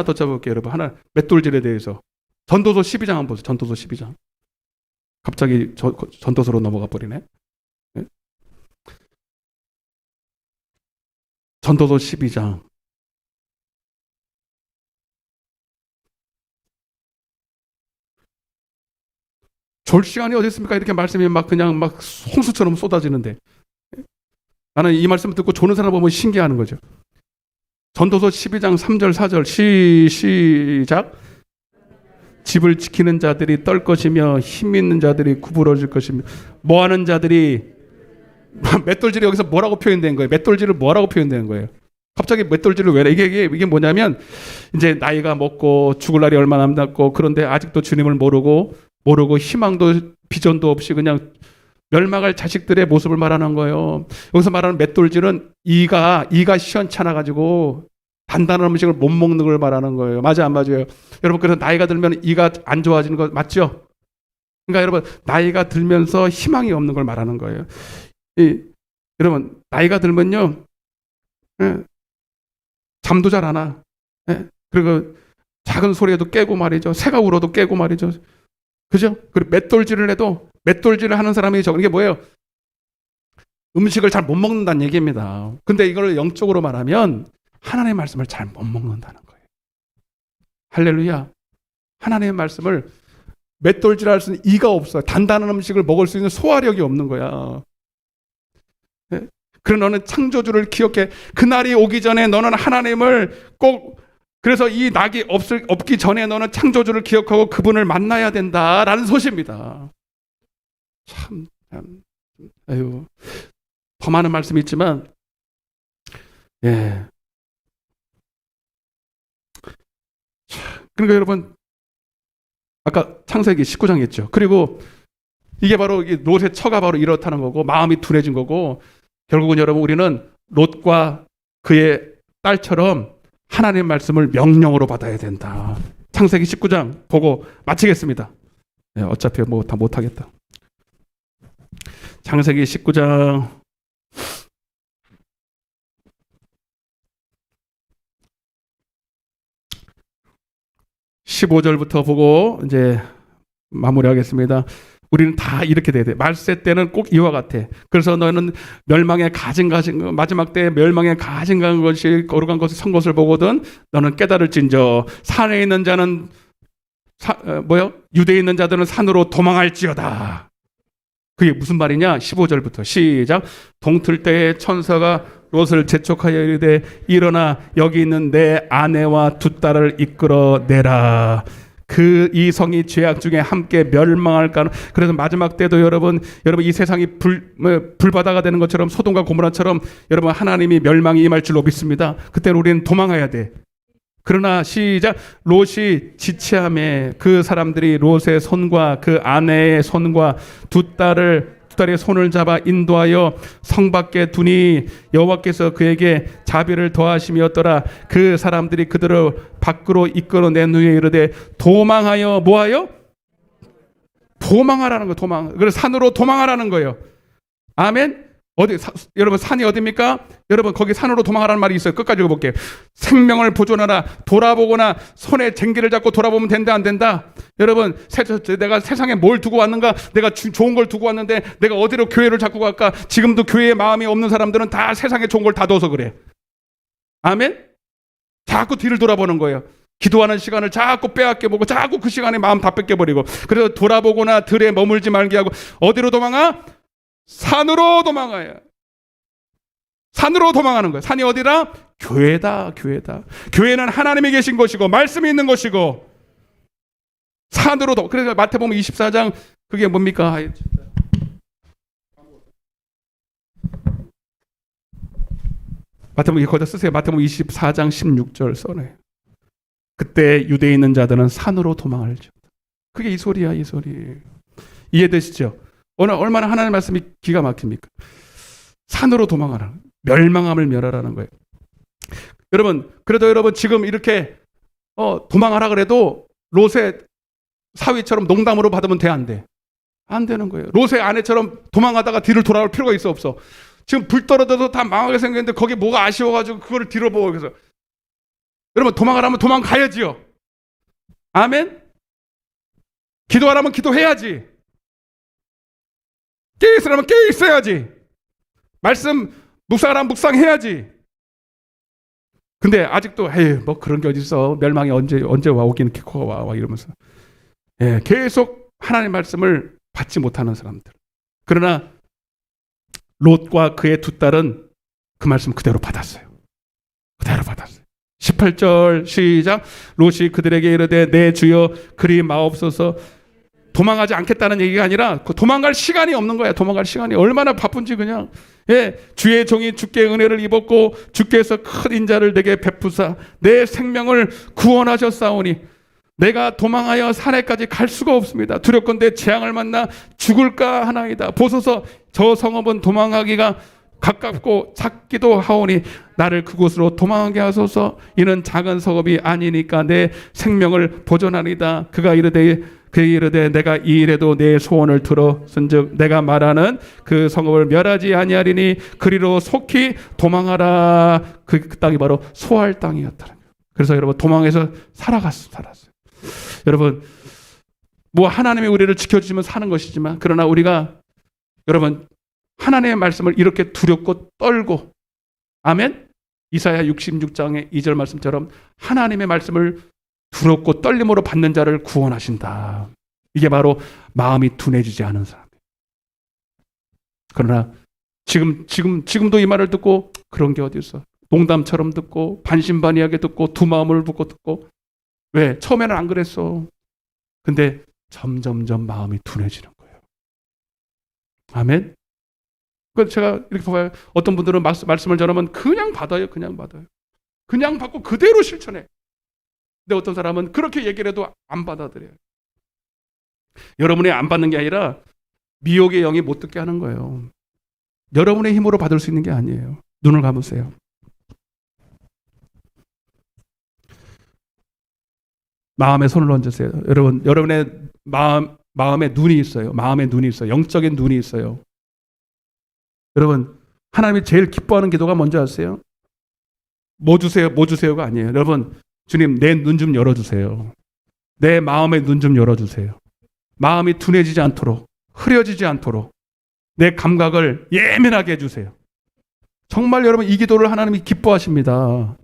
S1: 여러분. 맷돌질에 대해서 전도서 12장 한번 보세요. 전도서 12장. 갑자기 전도서로 넘어가 버리네. 네? 전도서 12장. 졸 시간이 어디 있습니까? 이렇게 말씀이 그냥 홍수처럼 쏟아지는데. 나는 이 말씀 듣고 조는 사람 보면 신기하는 거죠. 전도서 12장 3절 4절 시작. 집을 지키는 자들이 떨 것이며 힘 있는 자들이 구부러질 것이며 뭐하는 자들이. 맷돌질이 여기서 뭐라고 표현된 거예요? 맷돌질을 뭐라고 표현된 거예요? 갑자기 맷돌질을 왜 해? 이게 뭐냐면 이제 나이가 먹고 죽을 날이 얼마 남았고 그런데 아직도 주님을 모르고 희망도 비전도 없이 그냥 멸망할 자식들의 모습을 말하는 거예요. 여기서 말하는 맷돌질은 이가 시원찮아 가지고 단단한 음식을 못 먹는 걸 말하는 거예요. 맞아 안 맞아요? 여러분 그래서 나이가 들면 이가 안 좋아지는 거 맞죠? 그러니까 여러분 나이가 들면서 희망이 없는 걸 말하는 거예요. 여러분 나이가 들면요 잠도 잘 안 와. 그리고 작은 소리에도 깨고 말이죠. 새가 울어도 깨고 말이죠. 그죠? 그리고 맷돌질을 하는 사람이 이게 뭐예요? 음식을 잘 못 먹는다는 얘기입니다. 근데 이걸 영적으로 말하면 하나님의 말씀을 잘 못 먹는다는 거예요. 할렐루야. 하나님의 말씀을 맷돌질할 수 있는 이가 없어요. 단단한 음식을 먹을 수 있는 소화력이 없는 거야. 그럼 너는 창조주를 기억해. 그날이 오기 전에 너는 하나님을 꼭, 그래서 이 낙이 없기 전에 너는 창조주를 기억하고 그분을 만나야 된다라는 소식입니다. 참, 아유, 더 많은 말씀이 있지만, 그러니까 여러분, 아까 창세기 19장 했죠. 그리고 이게 바로 롯의 처가 바로 이렇다는 거고, 마음이 둔해진 거고, 결국은 여러분 우리는 롯과 그의 딸처럼 하나님의 말씀을 명령으로 받아야 된다. 창세기 19장 보고 마치겠습니다. 어차피 다 못하겠다. 창세기 19장 15절부터 보고 이제 마무리하겠습니다. 우리는 다 이렇게 돼야 돼. 말세 때는 꼭 이와 같아. 그래서 너는 멸망에 가진 마지막 때 멸망에 가진 것이 거룩한 것을 선 것을 보거든 너는 깨달을진저 산에 있는 자는 유대에 있는 자들은 산으로 도망할지어다. 그게 무슨 말이냐? 15절부터 시작. 동틀 때에 천사가 롯을 재촉하여 이르되 일어나 여기 있는 내 아내와 두 딸을 이끌어내라. 이 성이 죄악 중에 함께 멸망할까. 그래서 마지막 때도 여러분 이 세상이 불바다가 되는 것처럼 소돔과 고모라처럼 여러분 하나님이 멸망이 임할 줄로 믿습니다. 그때는 우리는 도망해야 돼. 그러나 시작. 롯이 지체함에 그 사람들이 롯의 손과 그 아내의 손과 두 딸의 손을 잡아 인도하여 성 밖에 두니 여호와께서 그에게 자비를 더하심이었더라. 그 사람들이 그들을 밖으로 이끌어낸 후에 이르되 도망하여 뭐하여? 도망하라는 거예요. 그래서 산으로 도망하라는 거예요. 아멘. 여러분 산이 어디입니까? 여러분 거기 산으로 도망하라는 말이 있어요. 끝까지 읽어볼게요. 생명을 보존하라. 돌아보거나 손에 쟁기를 잡고 돌아보면 된다 안 된다? 여러분 내가 세상에 뭘 두고 왔는가? 내가 좋은 걸 두고 왔는데 내가 어디로 교회를 잡고 갈까? 지금도 교회에 마음이 없는 사람들은 다 세상에 좋은 걸 다 둬서 그래. 아멘? 자꾸 뒤를 돌아보는 거예요. 기도하는 시간을 자꾸 빼앗겨 보고 자꾸 그 시간에 마음 다 뺏겨버리고. 그래서 돌아보거나 들에 머물지 말게 하고 어디로 도망가? 산으로 도망가요. 산으로 도망하는 거예요. 산이 어디라? 교회다. 교회는 하나님이 계신 것이고 말씀이 있는 것이고 산으로 그래서 마태복음 24장 그게 뭡니까? 마태복음 거기다 쓰세요. 마태복음 24장 16절 써내요. 그때 유대에 있는 자들은 산으로 도망할지어다. 그게 이 소리야. 이해되시죠? 얼마나 하나님의 말씀이 기가 막힙니까? 산으로 도망하라. 멸망함을 멸하라는 거예요. 그래도 여러분 지금 이렇게 도망하라 그래도 롯의 사위처럼 농담으로 받으면 돼, 안 돼? 안 되는 거예요. 롯의 아내처럼 도망가다가 뒤를 돌아올 필요가 없어. 지금 불 떨어져서 다 망하게 생겼는데 거기 뭐가 아쉬워가지고 그거를 뒤로 보고 그래서 여러분 도망가라면 도망가야지요. 아멘? 기도하라면 기도해야지. 깨어있으라면 깨어있어야지. 말씀 묵상하라면 묵상해야지. 근데 아직도 뭐 그런 게 어딨어. 멸망이 언제 와 오긴 기코가 와 이러면서 계속 하나님의 말씀을 받지 못하는 사람들. 그러나 롯과 그의 두 딸은 그 말씀 그대로 받았어요. 18절 시작. 롯이 그들에게 이르되 내 주여 그리 마옵소서. 도망가지 않겠다는 얘기가 아니라 도망갈 시간이 없는 거야. 도망갈 시간이 얼마나 바쁜지 그냥. 주의 종이 주께 은혜를 입었고 주께서 큰 인자를 내게 베푸사 내 생명을 구원하셨사오니 내가 도망하여 산에까지 갈 수가 없습니다. 두렵건대 재앙을 만나 죽을까 하나이다. 보소서 저 성읍은 도망하기가 가깝고 작기도 하오니 나를 그곳으로 도망하게 하소서. 이는 작은 성읍이 아니니까 내 생명을 보존하리다. 그가 이르되 내가 이 일에도 내 소원을 들었은즉 내가 말하는 그 성읍을 멸하지 아니하리니 그리로 속히 도망하라. 그 땅이 바로 소할 땅이었더라. 그래서 여러분 도망해서 살았어요. 여러분 뭐 하나님이 우리를 지켜주시면 사는 것이지만 그러나 우리가 여러분 하나님의 말씀을 이렇게 두렵고 떨고 아멘? 이사야 66장의 2절 말씀처럼 하나님의 말씀을 두렵고 떨림으로 받는 자를 구원하신다. 이게 바로 마음이 둔해지지 않은 사람이에요. 그러나 지금도 이 말을 듣고 그런 게 어디 있어? 농담처럼 듣고 반신반의하게 듣고 두 마음을 붙고 듣고 왜? 처음에는 안 그랬어. 근데 점점점 마음이 둔해지는 거예요. 아멘? 그래서 제가 이렇게 봐요. 어떤 분들은 말씀을 전하면 그냥 받아요. 그냥 받고 그대로 실천해. 근데 어떤 사람은 그렇게 얘기를 해도 안 받아들여요. 여러분이 안 받는 게 아니라 미혹의 영이 못 듣게 하는 거예요. 여러분의 힘으로 받을 수 있는 게 아니에요. 눈을 감으세요. 마음에 손을 얹으세요. 여러분의 마음에 눈이 있어요. 영적인 눈이 있어요. 여러분, 하나님이 제일 기뻐하는 기도가 뭔지 아세요? 뭐 주세요가 아니에요. 여러분, 주님 내 눈 좀 열어주세요. 내 마음의 눈 좀 열어주세요. 마음이 둔해지지 않도록, 흐려지지 않도록 내 감각을 예민하게 해주세요. 정말 여러분 이 기도를 하나님이 기뻐하십니다.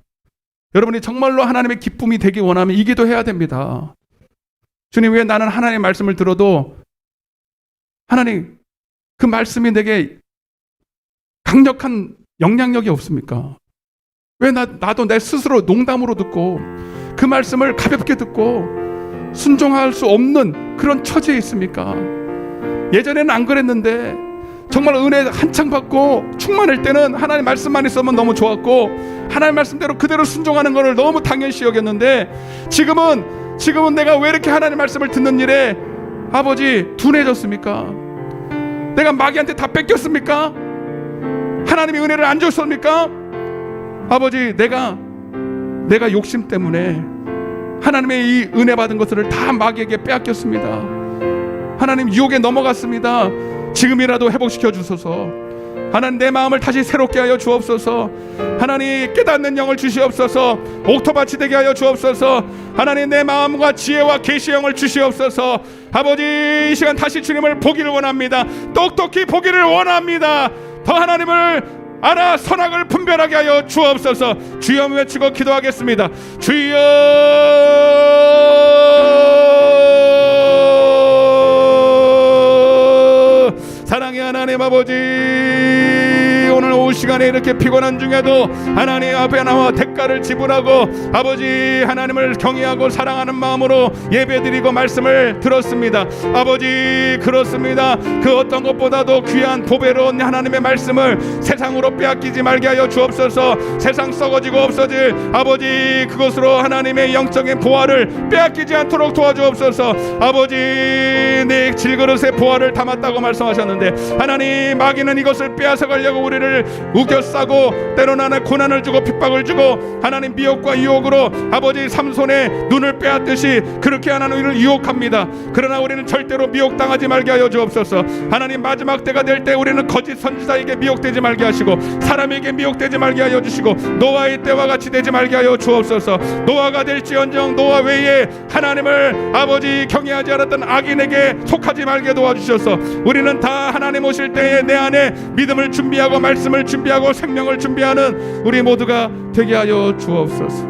S1: 여러분이 정말로 하나님의 기쁨이 되기 원하면 이 기도 해야 됩니다. 주님, 왜 나는 하나님의 말씀을 들어도 하나님 그 말씀이 내게 강력한 영향력이 없습니까? 왜 나도 내 스스로 농담으로 듣고 그 말씀을 가볍게 듣고 순종할 수 없는 그런 처지에 있습니까? 예전에는 안 그랬는데 정말 은혜 한창 받고 충만할 때는 하나님 말씀만 있으면 너무 좋았고 하나님 말씀대로 그대로 순종하는 것을 너무 당연시 여겼는데 지금은 내가 왜 이렇게 하나님 말씀을 듣는 일에 아버지 둔해졌습니까? 내가 마귀한테 다 뺏겼습니까? 하나님이 은혜를 안 줬습니까? 아버지 내가 욕심 때문에 하나님의 이 은혜 받은 것들을 다 마귀에게 빼앗겼습니다. 하나님 유혹에 넘어갔습니다. 지금이라도 회복시켜 주소서. 하나님 내 마음을 다시 새롭게 하여 주옵소서. 하나님 깨닫는 영을 주시옵소서. 옥토밭이 되게 하여 주옵소서. 하나님 내 마음과 지혜와 계시 영을 주시옵소서. 아버지 이 시간 다시 주님을 보기를 원합니다. 똑똑히 보기를 원합니다. 더 하나님을 알아 선악을 분별하게 하여 주옵소서. 주여 외치고 기도하겠습니다. 주여 사랑의 하나님 아버지 오늘 오후 시간에 이렇게 피곤한 중에도 하나님 앞에 나와 대가를 지불하고 아버지 하나님을 경외하고 사랑하는 마음으로 예배드리고 말씀을 들었습니다. 아버지 그렇습니다. 그 어떤 것보다도 귀한 보배로운 하나님의 말씀을 세상으로 빼앗기지 말게 하여 주옵소서. 세상 썩어지고 없어질 아버지 그것으로 하나님의 영적인 보화를 빼앗기지 않도록 도와주옵소서. 아버지 내 질그릇에 보화를 담았다고 말씀하셨는데 하나님 마귀는 이것을 빼앗아 가려고 우리를 우겨싸고 때로는 하나님 고난을 주고 핍박을 주고 하나님 미혹과 유혹으로 아버지 삼손의 눈을 빼앗듯이 그렇게 하나님 우리를 유혹합니다. 그러나 우리는 절대로 미혹당하지 말게 하여 주옵소서. 하나님 마지막 때가 될 때 우리는 거짓 선지자에게 미혹되지 말게 하시고 사람에게 미혹되지 말게 하여 주시고 노아의 때와 같이 되지 말게 하여 주옵소서. 노아가 될지언정 노아 외에 하나님을 아버지 경외하지 않았던 악인에게 속하지 말게 도와주셔서 우리는 다 하나님 오실 때에 내 안에 믿음을 준비하고 말씀을 준비하고 생명을 준비하는 우리 모두가 되게 하여 주옵소서.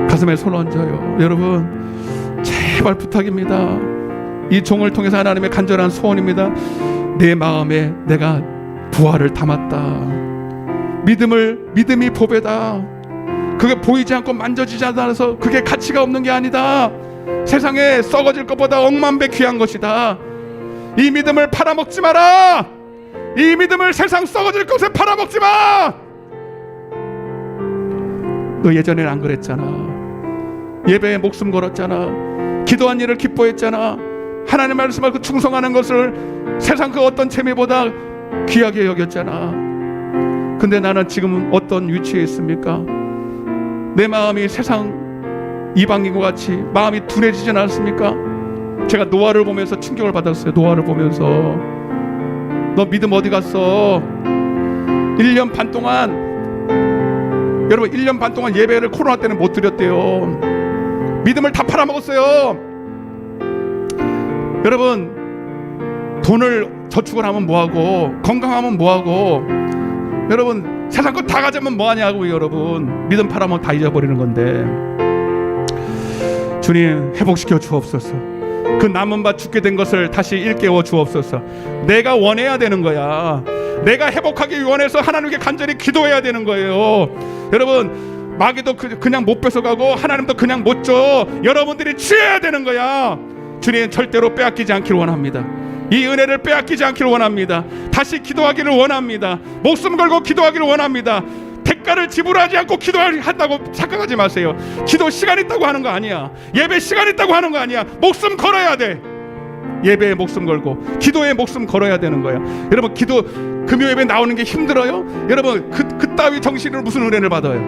S1: 가슴에 손 얹어요. 여러분 제발 부탁입니다. 이 종을 통해서 하나님의 간절한 소원입니다. 내 마음에 내가 부활을 담았다. 믿음이 보배다. 그게 보이지 않고 만져지지 않아서 그게 가치가 없는 게 아니다. 세상에 썩어질 것보다 억만배 귀한 것이다. 이 믿음을 팔아먹지 마라. 이 믿음을 세상 썩어질 것에 팔아먹지 마. 너 예전에는 안 그랬잖아. 예배에 목숨 걸었잖아. 기도한 일을 기뻐했잖아. 하나님 말씀을 그 충성하는 것을 세상 그 어떤 재미보다 귀하게 여겼잖아. 근데 나는 지금 어떤 위치에 있습니까? 내 마음이 세상 이방인과 같이 마음이 둔해지지 않았습니까? 제가 노아를 보면서 충격을 받았어요. 노아를 보면서 너 믿음 어디 갔어? 1년 반 동안 여러분 1년 반 동안 예배를 코로나 때는 못 드렸대요. 믿음을 다 팔아먹었어요. 여러분 돈을 저축을 하면 뭐하고 건강하면 뭐하고 여러분 세상 거 다 가져면 뭐하냐고. 여러분 믿음 팔아먹으면 다 잊어버리는 건데 주님 회복시켜 주옵소서. 그 남은 바 죽게 된 것을 다시 일깨워 주옵소서. 내가 원해야 되는 거야. 내가 회복하기 원해서 하나님께 간절히 기도해야 되는 거예요. 여러분 마귀도 그냥 못 뺏어가고 하나님도 그냥 못 줘. 여러분들이 취해야 되는 거야. 주님 절대로 빼앗기지 않기를 원합니다. 이 은혜를 빼앗기지 않기를 원합니다. 다시 기도하기를 원합니다. 목숨 걸고 기도하기를 원합니다. 대가를 지불하지 않고 기도한다고 착각하지 마세요. 기도 시간 있다고 하는 거 아니야. 예배 시간 있다고 하는 거 아니야. 목숨 걸어야 돼. 예배에 목숨 걸고 기도에 목숨 걸어야 되는 거야. 여러분 기도 금요 예배 나오는 게 힘들어요? 여러분 그따위 정신으로 무슨 은혜를 받아요?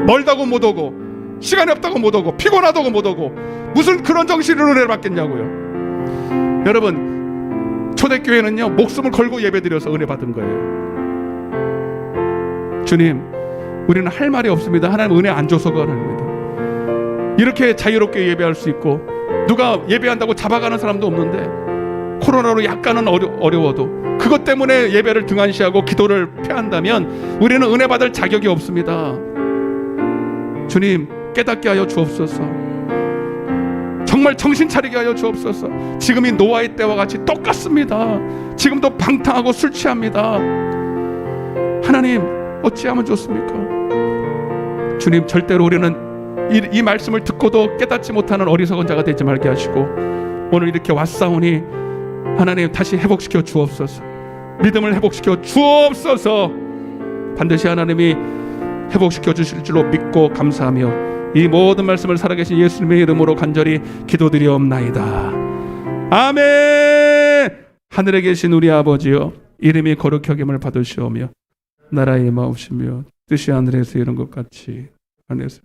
S1: 멀다고 못 오고 시간이 없다고 못 오고 피곤하다고 못 오고 무슨 그런 정신으로 은혜를 받겠냐고요. 여러분 초대교회는요 목숨을 걸고 예배드려서 은혜 받은 거예요. 주님 우리는 할 말이 없습니다. 하나님 은혜 안 줘서가 아닙니다. 이렇게 자유롭게 예배할 수 있고 누가 예배한다고 잡아가는 사람도 없는데 코로나로 약간은 어려워도 그것 때문에 예배를 등한시하고 기도를 폐한다면 우리는 은혜 받을 자격이 없습니다. 주님 깨닫게 하여 주옵소서. 정말 정신 차리게 하여 주옵소서. 지금이 노아의 때와 같이 똑같습니다. 지금도 방탕하고 술 취합니다. 하나님, 어찌하면 좋습니까? 주님, 절대로 우리는 이 말씀을 듣고도 깨닫지 못하는 어리석은 자가 되지 말게 하시고, 오늘 이렇게 왔사오니 하나님 다시 회복시켜 주옵소서. 믿음을 회복시켜 주옵소서. 반드시 하나님이 회복시켜 주실 줄로 믿고 감사하며 이 모든 말씀을 살아계신 예수님의 이름으로 간절히 기도드리옵나이다. 아멘. 하늘에 계신 우리 아버지여, 이름이 거룩히 여김을 받으시오며 나라의 임하옵시며 뜻이 하늘에서 이룬 것 같이 하늘에서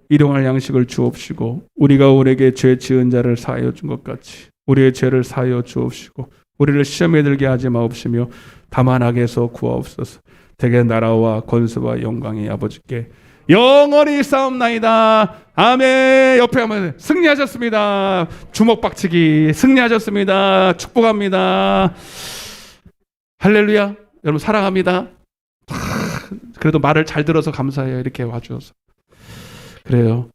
S1: 일용할 양식을 주옵시고, 우리가 우리에게 죄 지은 자를 사하여 준 것 같이 우리의 죄를 사하여 주옵시고, 우리를 시험에 들게 하지 마옵시며 다만 악에서 구하옵소서. 대개 나라와 권세와 영광이 아버지께 영원히 싸움나이다. 아멘. 옆에 하면 승리하셨습니다. 주먹박치기 승리하셨습니다. 축복합니다. 할렐루야. 여러분 사랑합니다. 그래도 말을 잘 들어서 감사해요. 이렇게 와주셔서. 그래요.